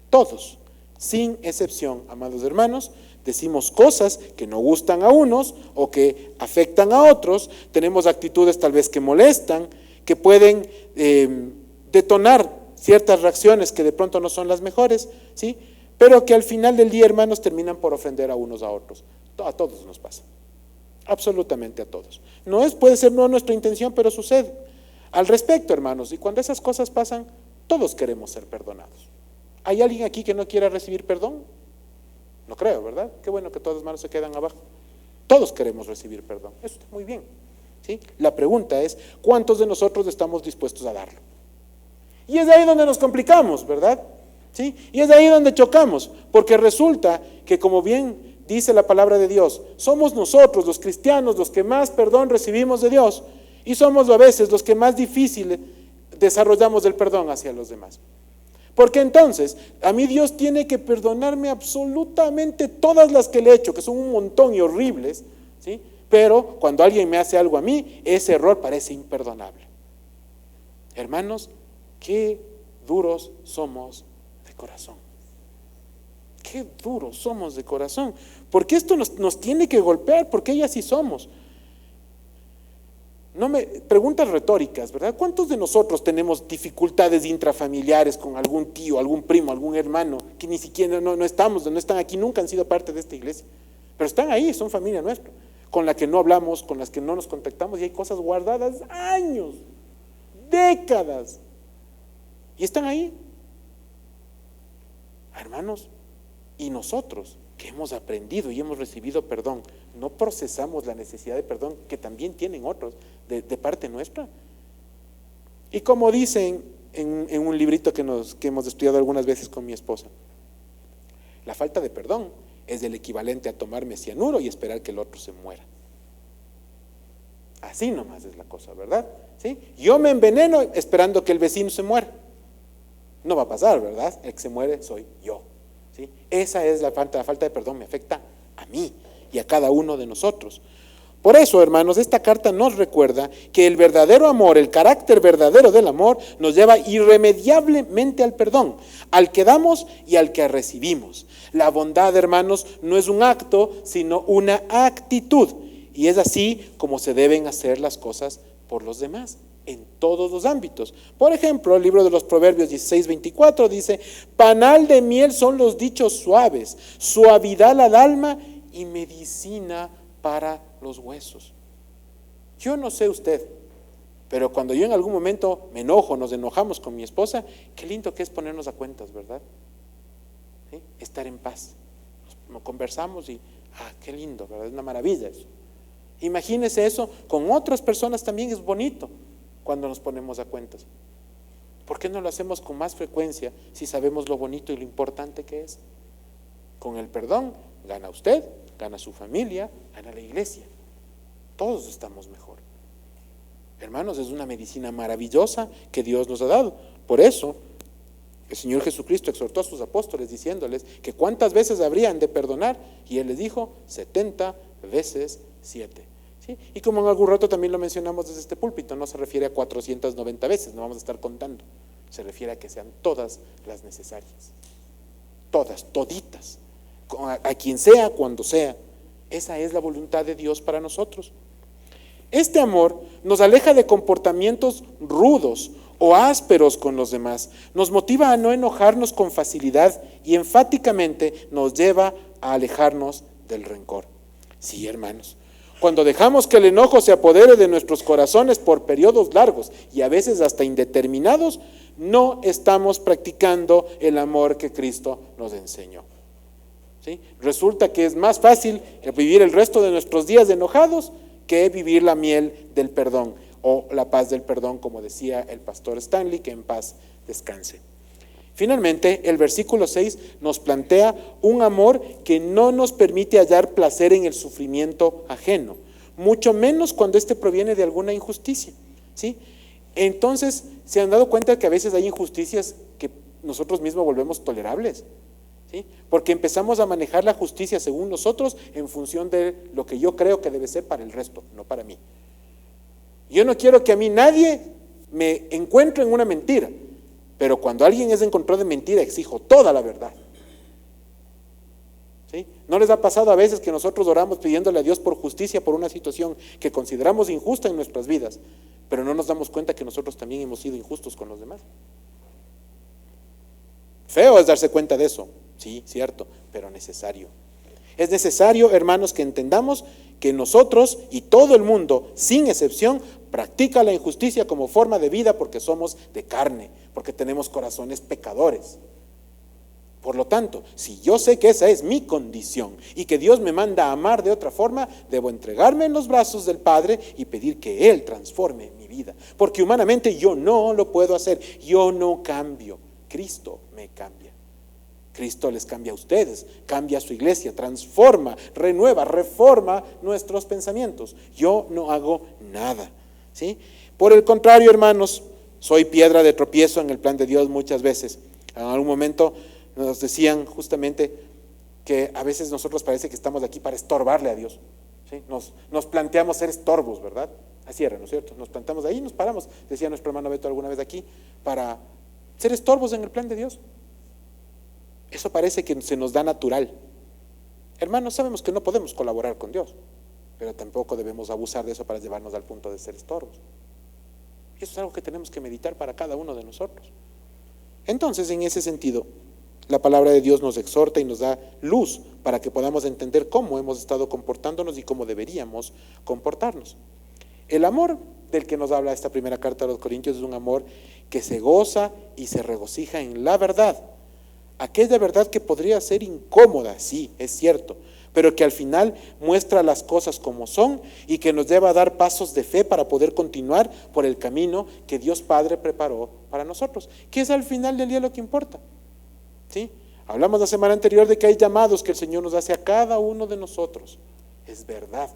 Todos, sin excepción, amados hermanos, decimos cosas que no gustan a unos o que afectan a otros, tenemos actitudes tal vez que molestan, que pueden detonar ciertas reacciones que de pronto no son las mejores, ¿sí? Pero que al final del día, hermanos, terminan por ofender a unos a otros. A todos nos pasa, absolutamente a todos. Puede ser no nuestra intención, pero sucede. Al respecto, hermanos, y cuando esas cosas pasan, todos queremos ser perdonados. ¿Hay alguien aquí que no quiera recibir perdón? No creo, ¿verdad? Qué bueno que todas las manos se quedan abajo. Todos queremos recibir perdón. Eso está muy bien, ¿sí? La pregunta es, ¿cuántos de nosotros estamos dispuestos a darlo? Y es de ahí donde nos complicamos, ¿verdad? ¿Sí? Y es de ahí donde chocamos, porque resulta que, como bien dice la palabra de Dios, somos nosotros, los cristianos, los que más perdón recibimos de Dios, y somos a veces los que más difícil desarrollamos el perdón hacia los demás. Porque entonces, a mí Dios tiene que perdonarme absolutamente todas las que le he hecho, que son un montón y horribles, ¿sí? Pero cuando alguien me hace algo a mí, ese error parece imperdonable. Hermanos, qué duros somos de corazón. Qué duros somos de corazón. Porque esto nos tiene que golpear, porque ellas sí somos. Preguntas retóricas, ¿verdad? ¿Cuántos de nosotros tenemos dificultades intrafamiliares con algún tío, algún primo, algún hermano que ni siquiera no están aquí, nunca han sido parte de esta iglesia, pero están ahí, son familia nuestra, con la que no hablamos, con las que no nos contactamos, y hay cosas guardadas años, décadas. Y están ahí. Hermanos, y nosotros que hemos aprendido y hemos recibido perdón, no procesamos la necesidad de perdón que también tienen otros de parte nuestra. Y como dicen en un librito que hemos estudiado algunas veces con mi esposa, la falta de perdón es el equivalente a tomarme cianuro y esperar que el otro se muera. Así nomás es la cosa, ¿verdad? ¿Sí? Yo me enveneno esperando que el vecino se muera. No va a pasar, ¿verdad? El que se muere soy yo. ¿Sí? Esa es la falta de perdón, me afecta a mí y a cada uno de nosotros. Por eso, hermanos, esta carta nos recuerda que el verdadero amor, el carácter verdadero del amor, nos lleva irremediablemente al perdón, al que damos y al que recibimos. La bondad, hermanos, no es un acto, sino una actitud. Y es así como se deben hacer las cosas por los demás, en todos los ámbitos. Por ejemplo, el libro de los Proverbios 16:24 dice: panal de miel son los dichos suaves, suavidad al alma y medicina para los huesos. Yo no sé usted, pero cuando yo en algún momento me enojo, nos enojamos con mi esposa, qué lindo que es ponernos a cuentas, ¿verdad? ¿Sí? Estar en paz. Nos conversamos y, qué lindo, ¿verdad? Es una maravilla eso. Imagínese eso, con otras personas también es bonito cuando nos ponemos a cuentas. ¿Por qué no lo hacemos con más frecuencia si sabemos lo bonito y lo importante que es? Con el perdón gana usted, gana su familia, gana la iglesia. Todos estamos mejor. Hermanos, es una medicina maravillosa que Dios nos ha dado. Por eso el Señor Jesucristo exhortó a sus apóstoles diciéndoles que cuántas veces habrían de perdonar, y Él les dijo 70 veces 7. ¿Sí? Y como en algún rato también lo mencionamos desde este púlpito, no se refiere a 490 veces, no vamos a estar contando, se refiere a que sean todas las necesarias, todas, toditas, a quien sea, cuando sea. Esa es la voluntad de Dios para nosotros. Este amor nos aleja de comportamientos rudos o ásperos con los demás, nos motiva a no enojarnos con facilidad y enfáticamente nos lleva a alejarnos del rencor. Sí, hermanos, cuando dejamos que el enojo se apodere de nuestros corazones por periodos largos y a veces hasta indeterminados, no estamos practicando el amor que Cristo nos enseñó. ¿Sí? Resulta que es más fácil vivir el resto de nuestros días enojados que vivir la miel del perdón o la paz del perdón, como decía el pastor Stanley, que en paz descanse. Finalmente, el versículo 6 nos plantea un amor que no nos permite hallar placer en el sufrimiento ajeno, mucho menos cuando éste proviene de alguna injusticia. ¿Sí? Entonces, ¿se han dado cuenta que a veces hay injusticias que nosotros mismos volvemos tolerables? ¿Sí? Porque empezamos a manejar la justicia según nosotros en función de lo que yo creo que debe ser para el resto, no para mí. Yo no quiero que a mí nadie me encuentre en una mentira, pero cuando alguien es encontrado de mentira, exijo toda la verdad. ¿Sí? ¿No les ha pasado a veces que nosotros oramos pidiéndole a Dios por justicia por una situación que consideramos injusta en nuestras vidas, pero no nos damos cuenta que nosotros también hemos sido injustos con los demás? Feo es darse cuenta de eso, sí, cierto, pero necesario. Es necesario, hermanos, que entendamos que nosotros y todo el mundo, sin excepción, practica la injusticia como forma de vida porque somos de carne, porque tenemos corazones pecadores. Por lo tanto, si yo sé que esa es mi condición y que Dios me manda a amar de otra forma, debo entregarme en los brazos del Padre y pedir que Él transforme mi vida, porque humanamente yo no lo puedo hacer, yo no cambio, Cristo me cambia. Cristo les cambia a ustedes, cambia a su iglesia, transforma, renueva, reforma nuestros pensamientos. Yo no hago nada, ¿sí? Por el contrario, hermanos, soy piedra de tropiezo en el plan de Dios muchas veces. En algún momento nos decían justamente que a veces nosotros parece que estamos aquí para estorbarle a Dios, ¿sí? Nos planteamos ser estorbos, ¿verdad? Así era, ¿no es cierto? Nos plantamos ahí y nos paramos, decía nuestro hermano Beto alguna vez aquí, para ser estorbos en el plan de Dios. Eso parece que se nos da natural. Hermanos, sabemos que no podemos colaborar con Dios, pero tampoco debemos abusar de eso para llevarnos al punto de ser estorbos. Eso es algo que tenemos que meditar para cada uno de nosotros. Entonces, en ese sentido, la palabra de Dios nos exhorta y nos da luz para que podamos entender cómo hemos estado comportándonos y cómo deberíamos comportarnos. El amor del que nos habla esta primera carta a los Corintios es un amor que se goza y se regocija en la verdad. Aquella verdad que podría ser incómoda, sí, es cierto, pero que al final muestra las cosas como son y que nos lleva a dar pasos de fe para poder continuar por el camino que Dios Padre preparó para nosotros, que es al final del día lo que importa. ¿Sí? Hablamos la semana anterior de que hay llamados que el Señor nos hace a cada uno de nosotros. Es verdad,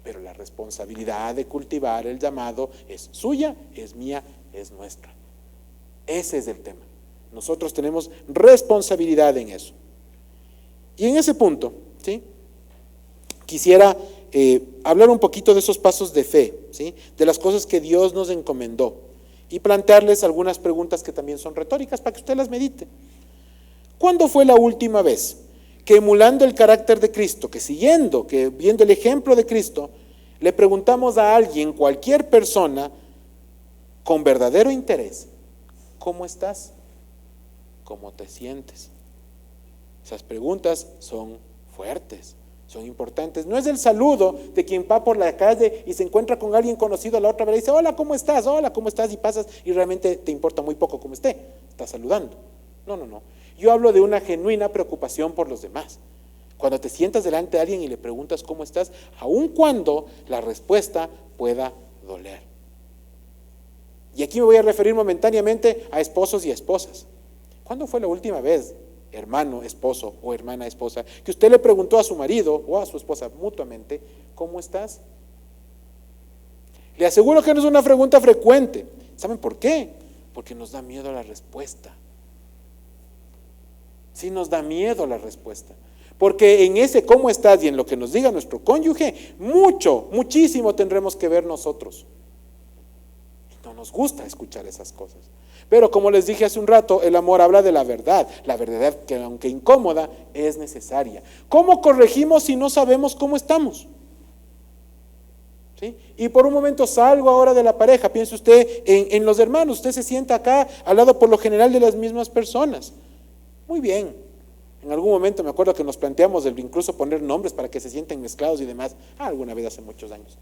pero la responsabilidad de cultivar el llamado es suya, es mía, es nuestra. Ese es el tema. Nosotros tenemos responsabilidad en eso. Y en ese punto, ¿sí?, quisiera hablar un poquito de esos pasos de fe, ¿sí?, de las cosas que Dios nos encomendó y plantearles algunas preguntas que también son retóricas para que usted las medite. ¿Cuándo fue la última vez que, emulando el carácter de Cristo, que viendo el ejemplo de Cristo, le preguntamos a alguien, cualquier persona, con verdadero interés, ¿cómo estás? ¿Cómo te sientes? Esas preguntas son fuertes, son importantes. No es el saludo de quien va por la calle y se encuentra con alguien conocido a la otra vez y dice, hola, ¿cómo estás? Hola, ¿cómo estás? Y pasas y realmente te importa muy poco cómo esté, estás saludando. No. Yo hablo de una genuina preocupación por los demás. Cuando te sientas delante de alguien y le preguntas cómo estás, aun cuando la respuesta pueda doler. Y aquí me voy a referir momentáneamente a esposos y esposas. ¿Cuándo fue la última vez, hermano, esposo o hermana, esposa, que usted le preguntó a su marido o a su esposa mutuamente, ¿cómo estás? Le aseguro que no es una pregunta frecuente. ¿Saben por qué? Porque nos da miedo la respuesta. Sí, nos da miedo la respuesta. Porque en ese cómo estás y en lo que nos diga nuestro cónyuge, muchísimo tendremos que ver nosotros. Y no nos gusta escuchar esas cosas. Pero como les dije hace un rato, el amor habla de la verdad que aunque incómoda, es necesaria. ¿Cómo corregimos si no sabemos cómo estamos? ¿Sí? Y por un momento salgo ahora de la pareja, piense usted en los hermanos, usted se sienta acá al lado por lo general de las mismas personas. Muy bien, en algún momento me acuerdo que nos planteamos incluso poner nombres para que se sienten mezclados y demás, alguna vez hace muchos años,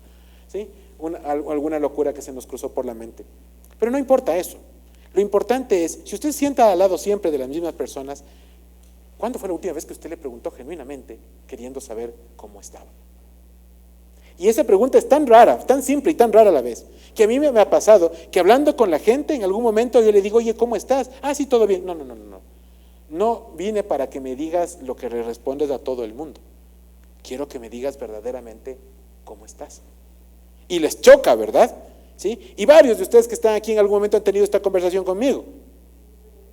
¿sí? Alguna locura que se nos cruzó por la mente. Pero no importa eso, lo importante es, si usted se sienta al lado siempre de las mismas personas, ¿cuándo fue la última vez que usted le preguntó genuinamente, queriendo saber cómo estaba? Y esa pregunta es tan rara, tan simple y tan rara a la vez, que a mí me ha pasado que hablando con la gente, en algún momento yo le digo, oye, ¿cómo estás? Ah, sí, todo bien. No vine para que me digas lo que le respondes a todo el mundo. Quiero que me digas verdaderamente cómo estás. Y les choca, ¿verdad? ¿Sí? Y varios de ustedes que están aquí en algún momento han tenido esta conversación conmigo.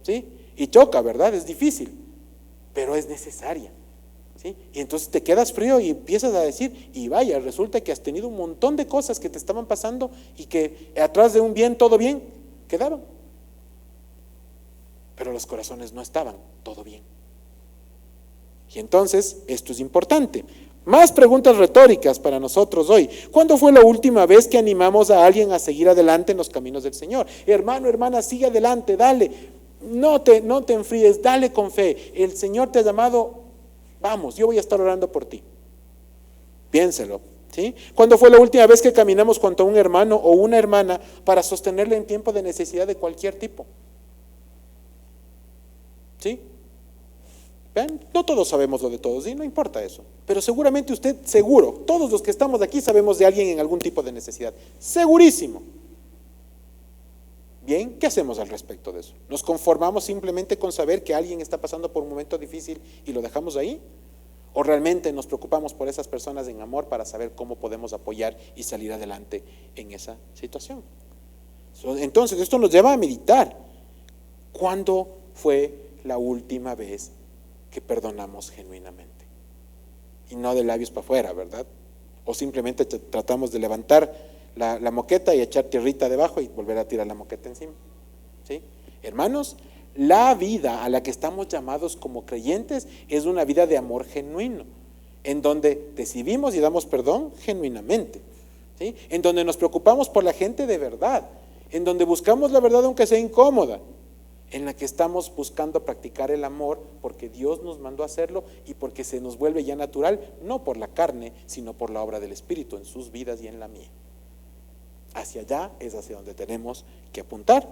¿Sí? Y choca, ¿verdad? Es difícil, pero es necesaria. ¿Sí? Y entonces te quedas frío y empiezas a decir, y vaya, resulta que has tenido un montón de cosas que te estaban pasando y que atrás de un bien, todo bien, quedaban. Pero los corazones no estaban todo bien. Y entonces, esto es importante. Más preguntas retóricas para nosotros hoy. ¿Cuándo fue la última vez que animamos a alguien a seguir adelante en los caminos del Señor? Hermano, hermana, sigue adelante, dale. No te enfríes, dale con fe. El Señor te ha llamado, vamos, yo voy a estar orando por ti. Piénselo. ¿Sí? ¿Cuándo fue la última vez que caminamos junto a un hermano o una hermana para sostenerle en tiempo de necesidad de cualquier tipo? ¿Sí? ¿Ven? No todos sabemos lo de todos, y no importa eso. Pero seguramente usted, todos los que estamos aquí sabemos de alguien en algún tipo de necesidad. Segurísimo. Bien, ¿qué hacemos al respecto de eso? ¿Nos conformamos simplemente con saber que alguien está pasando por un momento difícil y lo dejamos ahí? ¿O realmente nos preocupamos por esas personas en amor para saber cómo podemos apoyar y salir adelante en esa situación? Entonces, esto nos lleva a meditar. ¿Cuándo fue la última vez que perdonamos genuinamente? Y no de labios para afuera, ¿verdad? O simplemente tratamos de levantar la moqueta y echar tierrita debajo y volver a tirar la moqueta encima. ¿Sí? Hermanos, la vida a la que estamos llamados como creyentes es una vida de amor genuino, en donde recibimos y damos perdón genuinamente, ¿sí? En donde nos preocupamos por la gente de verdad, en donde buscamos la verdad aunque sea incómoda, en la que estamos buscando practicar el amor porque Dios nos mandó a hacerlo y porque se nos vuelve ya natural, no por la carne, sino por la obra del Espíritu en sus vidas y en la mía. Hacia allá es hacia donde tenemos que apuntar.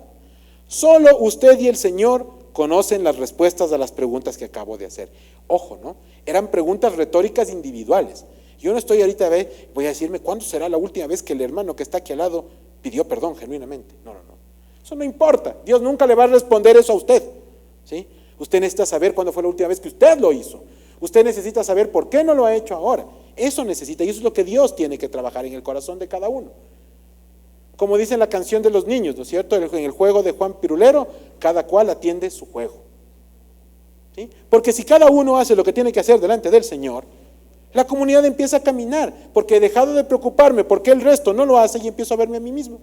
Solo usted y el Señor conocen las respuestas a las preguntas que acabo de hacer. Ojo, ¿no? Eran preguntas retóricas individuales. Yo no estoy ahorita, voy a decirme, ¿cuándo será la última vez que el hermano que está aquí al lado pidió perdón genuinamente? No. Eso no importa. Dios nunca le va a responder eso a usted, ¿sí? Usted necesita saber cuándo fue la última vez que usted lo hizo. Usted necesita saber por qué no lo ha hecho ahora. Eso necesita, y eso es lo que Dios tiene que trabajar en el corazón de cada uno. Como dice en la canción de los niños, ¿no es cierto? En el juego de Juan Pirulero, cada cual atiende su juego, ¿sí? Porque si cada uno hace lo que tiene que hacer delante del Señor, la comunidad empieza a caminar, porque he dejado de preocuparme porque el resto no lo hace y empiezo a verme a mí mismo,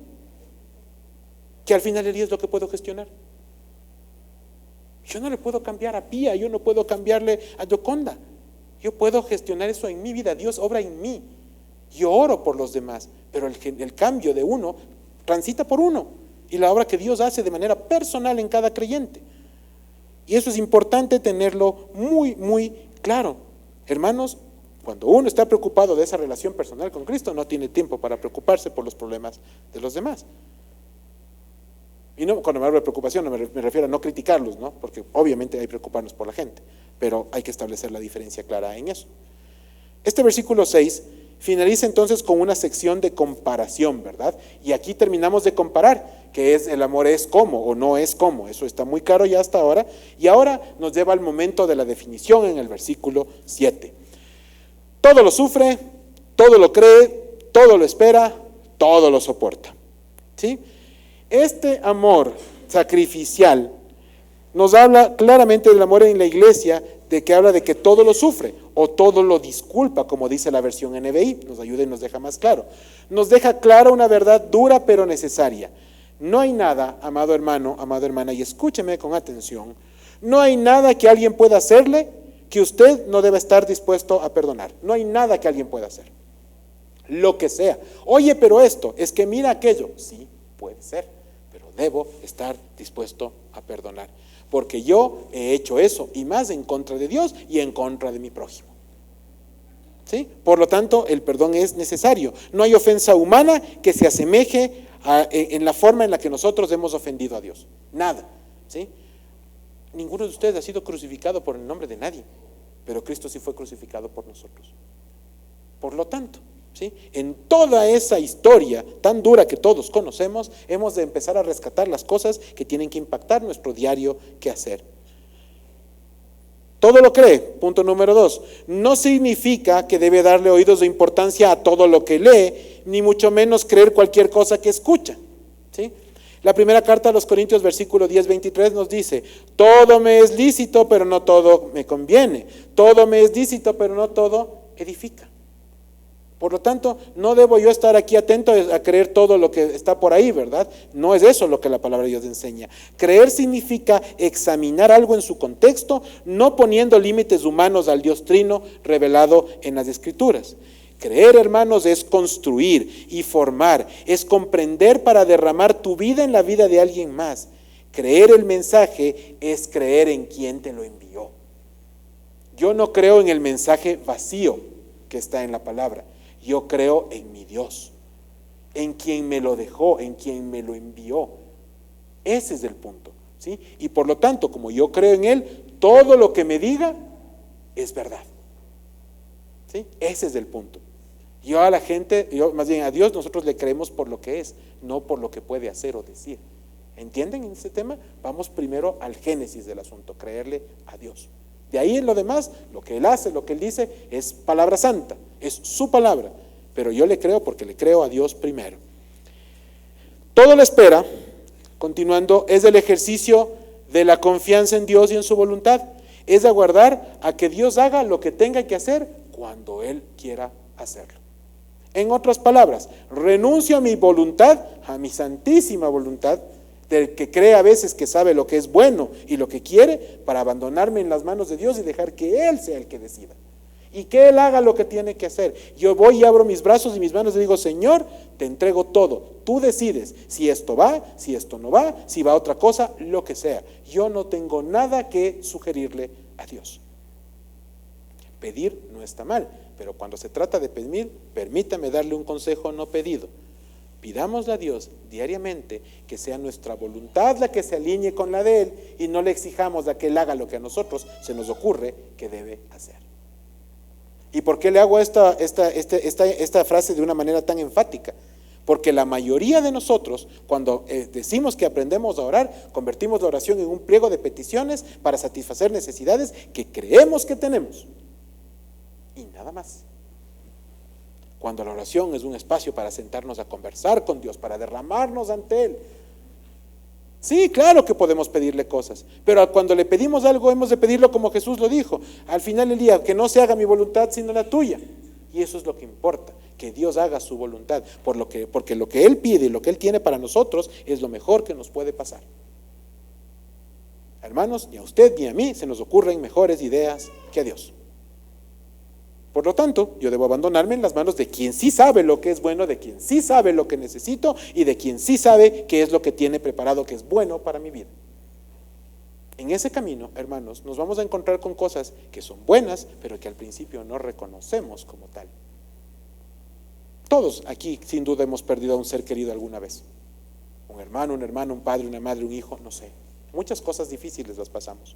que al final del día es lo que puedo gestionar. Yo no le puedo cambiar a Pía, yo no puedo cambiarle a Yoconda, yo puedo gestionar eso en mi vida. Dios obra en mí, yo oro por los demás, pero el cambio de uno transita por uno, y la obra que Dios hace de manera personal en cada creyente, y eso es importante tenerlo muy, muy claro. Hermanos, cuando uno está preocupado de esa relación personal con Cristo, no tiene tiempo para preocuparse por los problemas de los demás. Y no, cuando me hablo de preocupación, no me refiero a no criticarlos, ¿no? Porque obviamente hay que preocuparnos por la gente, pero hay que establecer la diferencia clara en eso. Este versículo 6 finaliza entonces con una sección de comparación, ¿verdad? Y aquí terminamos de comparar, que es el amor es como o no es como. Eso está muy claro ya hasta ahora. Y ahora nos lleva al momento de la definición en el versículo 7. Todo lo sufre, todo lo cree, todo lo espera, todo lo soporta, ¿sí? Este amor sacrificial nos habla claramente del amor en la iglesia, de que habla de que todo lo sufre o todo lo disculpa, como dice la versión NBI, nos ayuda y nos deja más claro. Nos deja clara una verdad dura pero necesaria. No hay nada, amado hermano, amada hermana, y escúcheme con atención, no hay nada que alguien pueda hacerle que usted no deba estar dispuesto a perdonar. No hay nada que alguien pueda hacer, lo que sea. Oye, pero esto, es que mira aquello. Sí, puede ser, pero debo estar dispuesto a perdonar, porque yo he hecho eso, y más en contra de Dios y en contra de mi prójimo, ¿sí? Por lo tanto, el perdón es necesario. No hay ofensa humana que se asemeje en la forma en la que nosotros hemos ofendido a Dios. Nada, ¿sí? Ninguno de ustedes ha sido crucificado por el nombre de nadie, pero Cristo sí fue crucificado por nosotros. Por lo tanto, ¿sí?, en toda esa historia tan dura que todos conocemos, hemos de empezar a rescatar las cosas que tienen que impactar nuestro diario quehacer. Todo lo cree, punto número 2. No significa que debe darle oídos de importancia a todo lo que lee, ni mucho menos creer cualquier cosa que escucha, ¿sí? La primera carta a los Corintios, versículo 10-23 nos dice: todo me es lícito, pero no todo me conviene. Todo me es lícito, pero no todo edifica. Por lo tanto, no debo yo estar aquí atento a creer todo lo que está por ahí, ¿verdad? No es eso lo que la palabra de Dios enseña. Creer significa examinar algo en su contexto, no poniendo límites humanos al Dios Trino revelado en las Escrituras. Creer, hermanos, es construir y formar, es comprender para derramar tu vida en la vida de alguien más. Creer el mensaje es creer en quien te lo envió. Yo no creo en el mensaje vacío que está en la palabra. Yo creo en mi Dios, en quien me lo dejó, en quien me lo envió. Ese es el punto, ¿sí? Y por lo tanto, como yo creo en Él, todo lo que me diga es verdad, ¿sí? Ese es el punto. Yo a la gente, más bien a Dios, nosotros le creemos por lo que es, no por lo que puede hacer o decir. ¿Entienden en ese tema? Vamos primero al génesis del asunto, creerle a Dios. De ahí en lo demás, lo que Él hace, lo que Él dice, es palabra santa, es su palabra, pero yo le creo porque le creo a Dios primero. Todo lo espera, continuando, es el ejercicio de la confianza en Dios y en su voluntad. Es aguardar a que Dios haga lo que tenga que hacer cuando Él quiera hacerlo. En otras palabras, renuncio a mi voluntad, a mi santísima voluntad, del que cree a veces que sabe lo que es bueno y lo que quiere, para abandonarme en las manos de Dios y dejar que Él sea el que decida y que Él haga lo que tiene que hacer. Yo voy y abro mis brazos y mis manos y digo: Señor, te entrego todo, tú decides si esto va, si esto no va, si va otra cosa, lo que sea. Yo no tengo nada que sugerirle a Dios. Pedir no está mal, pero cuando se trata de pedir, permítame darle un consejo no pedido. Pidámosle a Dios diariamente que sea nuestra voluntad la que se alinee con la de Él y no le exijamos a que Él haga lo que a nosotros se nos ocurre que debe hacer. ¿Y por qué le hago esta frase de una manera tan enfática? Porque la mayoría de nosotros, cuando decimos que aprendemos a orar, convertimos la oración en un pliego de peticiones para satisfacer necesidades que creemos que tenemos. Y nada más. Cuando la oración es un espacio para sentarnos a conversar con Dios, para derramarnos ante Él. Sí, claro que podemos pedirle cosas, pero cuando le pedimos algo hemos de pedirlo como Jesús lo dijo. Al final del día, que no se haga mi voluntad sino la tuya. Y eso es lo que importa, que Dios haga su voluntad, porque lo que Él pide y lo que Él tiene para nosotros es lo mejor que nos puede pasar. Hermanos, ni a usted ni a mí se nos ocurren mejores ideas que a Dios. Por lo tanto, yo debo abandonarme en las manos de quien sí sabe lo que es bueno, de quien sí sabe lo que necesito y de quien sí sabe qué es lo que tiene preparado que es bueno para mi vida. En ese camino, hermanos, nos vamos a encontrar con cosas que son buenas, pero que al principio no reconocemos como tal. Todos aquí, sin duda, hemos perdido a un ser querido alguna vez. Un hermano, un padre, una madre, un hijo, no sé. Muchas cosas difíciles las pasamos.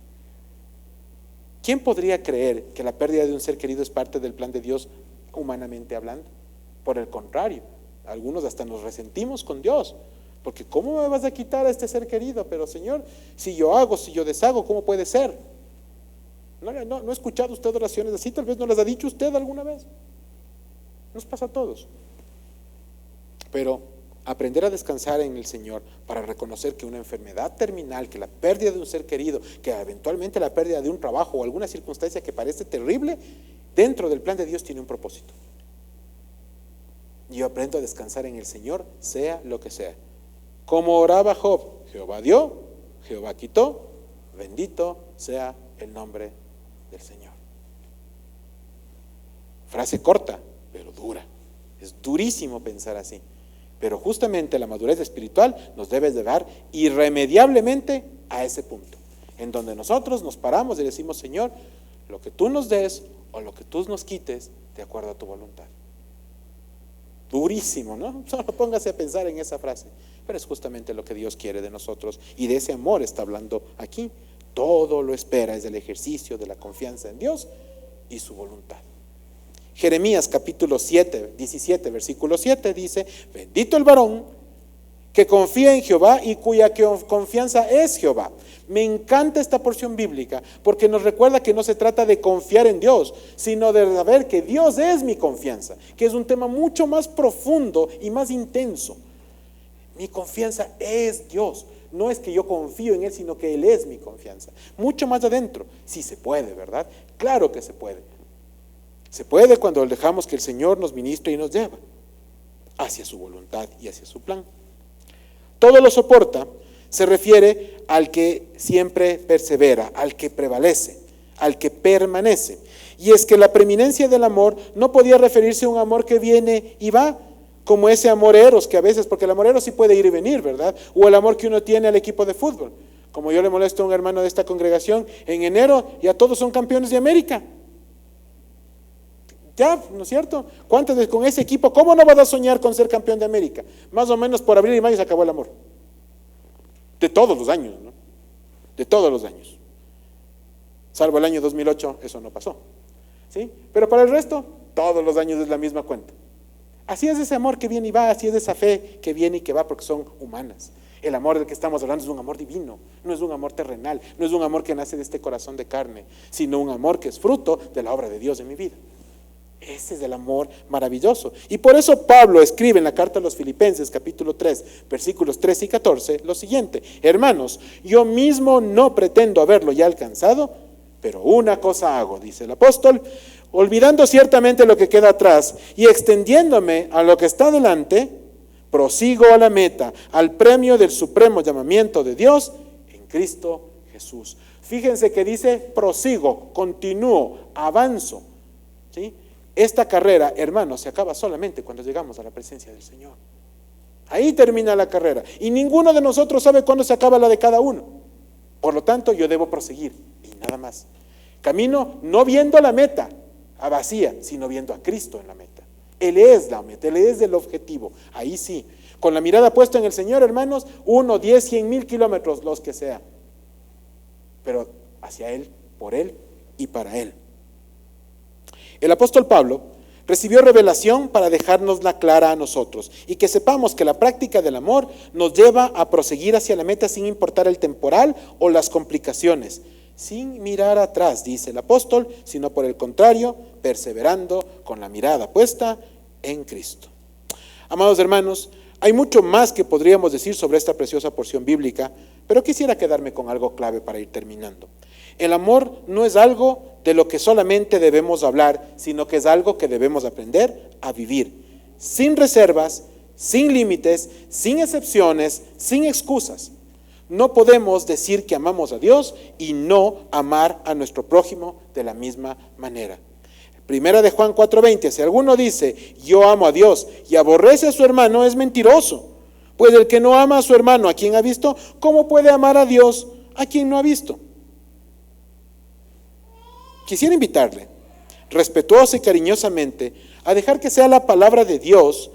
¿Quién podría creer que la pérdida de un ser querido es parte del plan de Dios humanamente hablando? Por el contrario, algunos hasta nos resentimos con Dios, porque ¿cómo me vas a quitar a este ser querido? Pero Señor, si yo hago, si yo deshago, ¿cómo puede ser? ¿No ha escuchado usted oraciones así? Tal vez no las ha dicho usted alguna vez. Nos pasa a todos. Pero aprender a descansar en el Señor para reconocer que una enfermedad terminal, que la pérdida de un ser querido, que eventualmente la pérdida de un trabajo o alguna circunstancia que parece terrible, dentro del plan de Dios tiene un propósito. Yo aprendo a descansar en el Señor, sea lo que sea. Como oraba Job, Jehová dio, Jehová quitó, bendito sea el nombre del Señor. Frase corta, pero dura. Es durísimo pensar así. Pero justamente la madurez espiritual nos debe llevar irremediablemente a ese punto, en donde nosotros nos paramos y decimos, Señor, lo que tú nos des o lo que tú nos quites, de acuerdo a tu voluntad. Durísimo, ¿no? Solo póngase a pensar en esa frase. Pero es justamente lo que Dios quiere de nosotros, y de ese amor está hablando aquí. Todo lo espera, es el ejercicio de la confianza en Dios y su voluntad. Jeremías capítulo 17, versículo 7 dice, bendito el varón que confía en Jehová y cuya confianza es Jehová. Me encanta esta porción bíblica porque nos recuerda que no se trata de confiar en Dios, sino de saber que Dios es mi confianza, que es un tema mucho más profundo y más intenso. Mi confianza es Dios. No es que yo confío en Él, sino que Él es mi confianza. Mucho más adentro. Sí se puede, ¿verdad? Claro que se puede. Se puede cuando dejamos que el Señor nos ministre y nos lleva hacia su voluntad y hacia su plan. Todo lo soporta se refiere al que siempre persevera, al que prevalece, al que permanece. Y es que la preeminencia del amor no podía referirse a un amor que viene y va, como ese amor eros que a veces, porque el amor eros sí puede ir y venir, ¿verdad? O el amor que uno tiene al equipo de fútbol. Como yo le molesto a un hermano de esta congregación, en enero ya todos son campeones de América. Ya, ¿no es cierto? ¿Cuántas veces con ese equipo, cómo no vas a soñar con ser campeón de América? Más o menos por abril y mayo se acabó el amor. De todos los años, ¿no? De todos los años. Salvo el año 2008, eso no pasó. ¿Sí? Pero para el resto, todos los años es la misma cuenta. Así es ese amor que viene y va, así es esa fe que viene y que va, porque son humanas. El amor del que estamos hablando es un amor divino, no es un amor terrenal, no es un amor que nace de este corazón de carne, sino un amor que es fruto de la obra de Dios en mi vida. Ese es el amor maravilloso. Y por eso Pablo escribe en la carta a los Filipenses, capítulo 3, versículos 13 y 14, lo siguiente: hermanos, yo mismo no pretendo haberlo ya alcanzado, pero una cosa hago, dice el apóstol, olvidando ciertamente lo que queda atrás y extendiéndome a lo que está delante, prosigo a la meta, al premio del supremo llamamiento de Dios en Cristo Jesús. Fíjense que dice prosigo, continúo, avanzo, ¿sí? Esta carrera, hermanos, se acaba solamente cuando llegamos a la presencia del Señor. Ahí termina la carrera. Y ninguno de nosotros sabe cuándo se acaba la de cada uno. Por lo tanto, yo debo proseguir y nada más. Camino no viendo la meta a vacía, sino viendo a Cristo en la meta. Él es la meta, Él es el objetivo. Ahí sí. Con la mirada puesta en el Señor, hermanos, 1, 10, 100,000 kilómetros, los que sea. Pero hacia Él, por Él y para Él. El apóstol Pablo recibió revelación para dejárnosla clara a nosotros y que sepamos que la práctica del amor nos lleva a proseguir hacia la meta sin importar el temporal o las complicaciones, sin mirar atrás, dice el apóstol, sino por el contrario, perseverando con la mirada puesta en Cristo. Amados hermanos, hay mucho más que podríamos decir sobre esta preciosa porción bíblica, pero quisiera quedarme con algo clave para ir terminando. El amor no es algo de lo que solamente debemos hablar, sino que es algo que debemos aprender a vivir, sin reservas, sin límites, sin excepciones, sin excusas. No podemos decir que amamos a Dios y no amar a nuestro prójimo de la misma manera. Primera de Juan 4:20, si alguno dice, yo amo a Dios y aborrece a su hermano, es mentiroso. Pues el que no ama a su hermano, a quien ha visto, ¿cómo puede amar a Dios a quien no ha visto? Quisiera invitarle, respetuosa y cariñosamente, a dejar que sea la palabra de Dios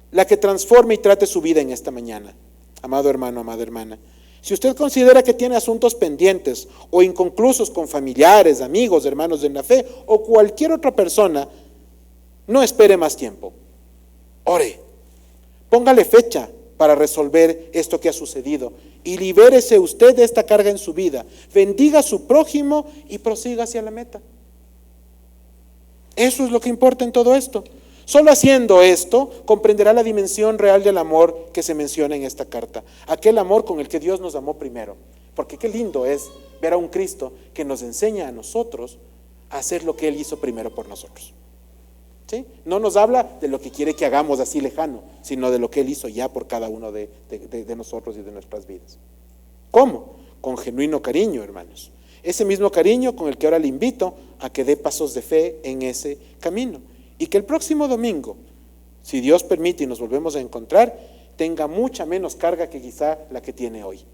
la que transforme y trate su vida en esta mañana. Amado hermano, amada hermana, si usted considera que tiene asuntos pendientes o inconclusos con familiares, amigos, hermanos en la fe o cualquier otra persona, no espere más tiempo. Ore, póngale fecha para resolver esto que ha sucedido y libérese usted de esta carga en su vida. Bendiga a su prójimo y prosiga hacia la meta. Eso es lo que importa en todo esto. Solo haciendo esto comprenderá la dimensión real del amor que se menciona en esta carta. Aquel amor con el que Dios nos amó primero. Porque qué lindo es ver a un Cristo que nos enseña a nosotros a hacer lo que Él hizo primero por nosotros. ¿Sí? No nos habla de lo que quiere que hagamos así lejano, sino de lo que Él hizo ya por cada uno de nosotros y de nuestras vidas. ¿Cómo? Con genuino cariño, hermanos. Ese mismo cariño con el que ahora le invito a que dé pasos de fe en ese camino. Y que el próximo domingo, si Dios permite y nos volvemos a encontrar, tenga mucha menos carga que quizá la que tiene hoy.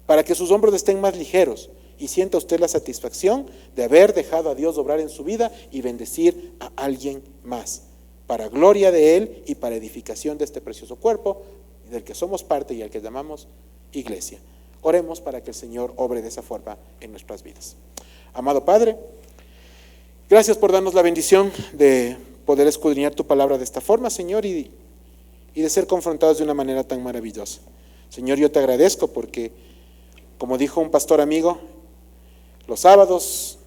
Para que sus hombros estén más ligeros y sienta usted la satisfacción de haber dejado a Dios obrar en su vida y bendecir a alguien más, para gloria de Él y para edificación de este precioso cuerpo, del que somos parte y al que llamamos iglesia. Oremos para que el Señor obre de esa forma en nuestras vidas. Amado Padre, gracias por darnos la bendición de poder escudriñar tu palabra de esta forma, Señor, y de ser confrontados de una manera tan maravillosa. Señor, yo te agradezco porque, como dijo un pastor amigo, los sábados,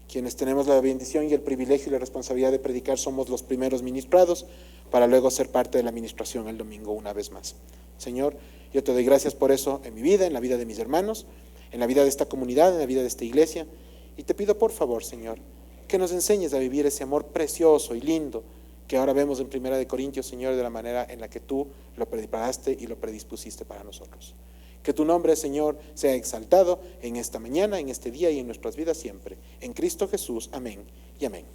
quienes tenemos la bendición y el privilegio y la responsabilidad de predicar, somos los primeros ministrados para luego ser parte de la ministración el domingo una vez más. Señor, yo te doy gracias por eso en mi vida, en la vida de mis hermanos, en la vida de esta comunidad, en la vida de esta iglesia, y te pido por favor, Señor, que nos enseñes a vivir ese amor precioso y lindo que ahora vemos en 1 Corintios, Señor, de la manera en la que tú lo preparaste y lo predispusiste para nosotros. Que tu nombre, Señor, sea exaltado en esta mañana, en este día y en nuestras vidas siempre. En Cristo Jesús, amén y amén.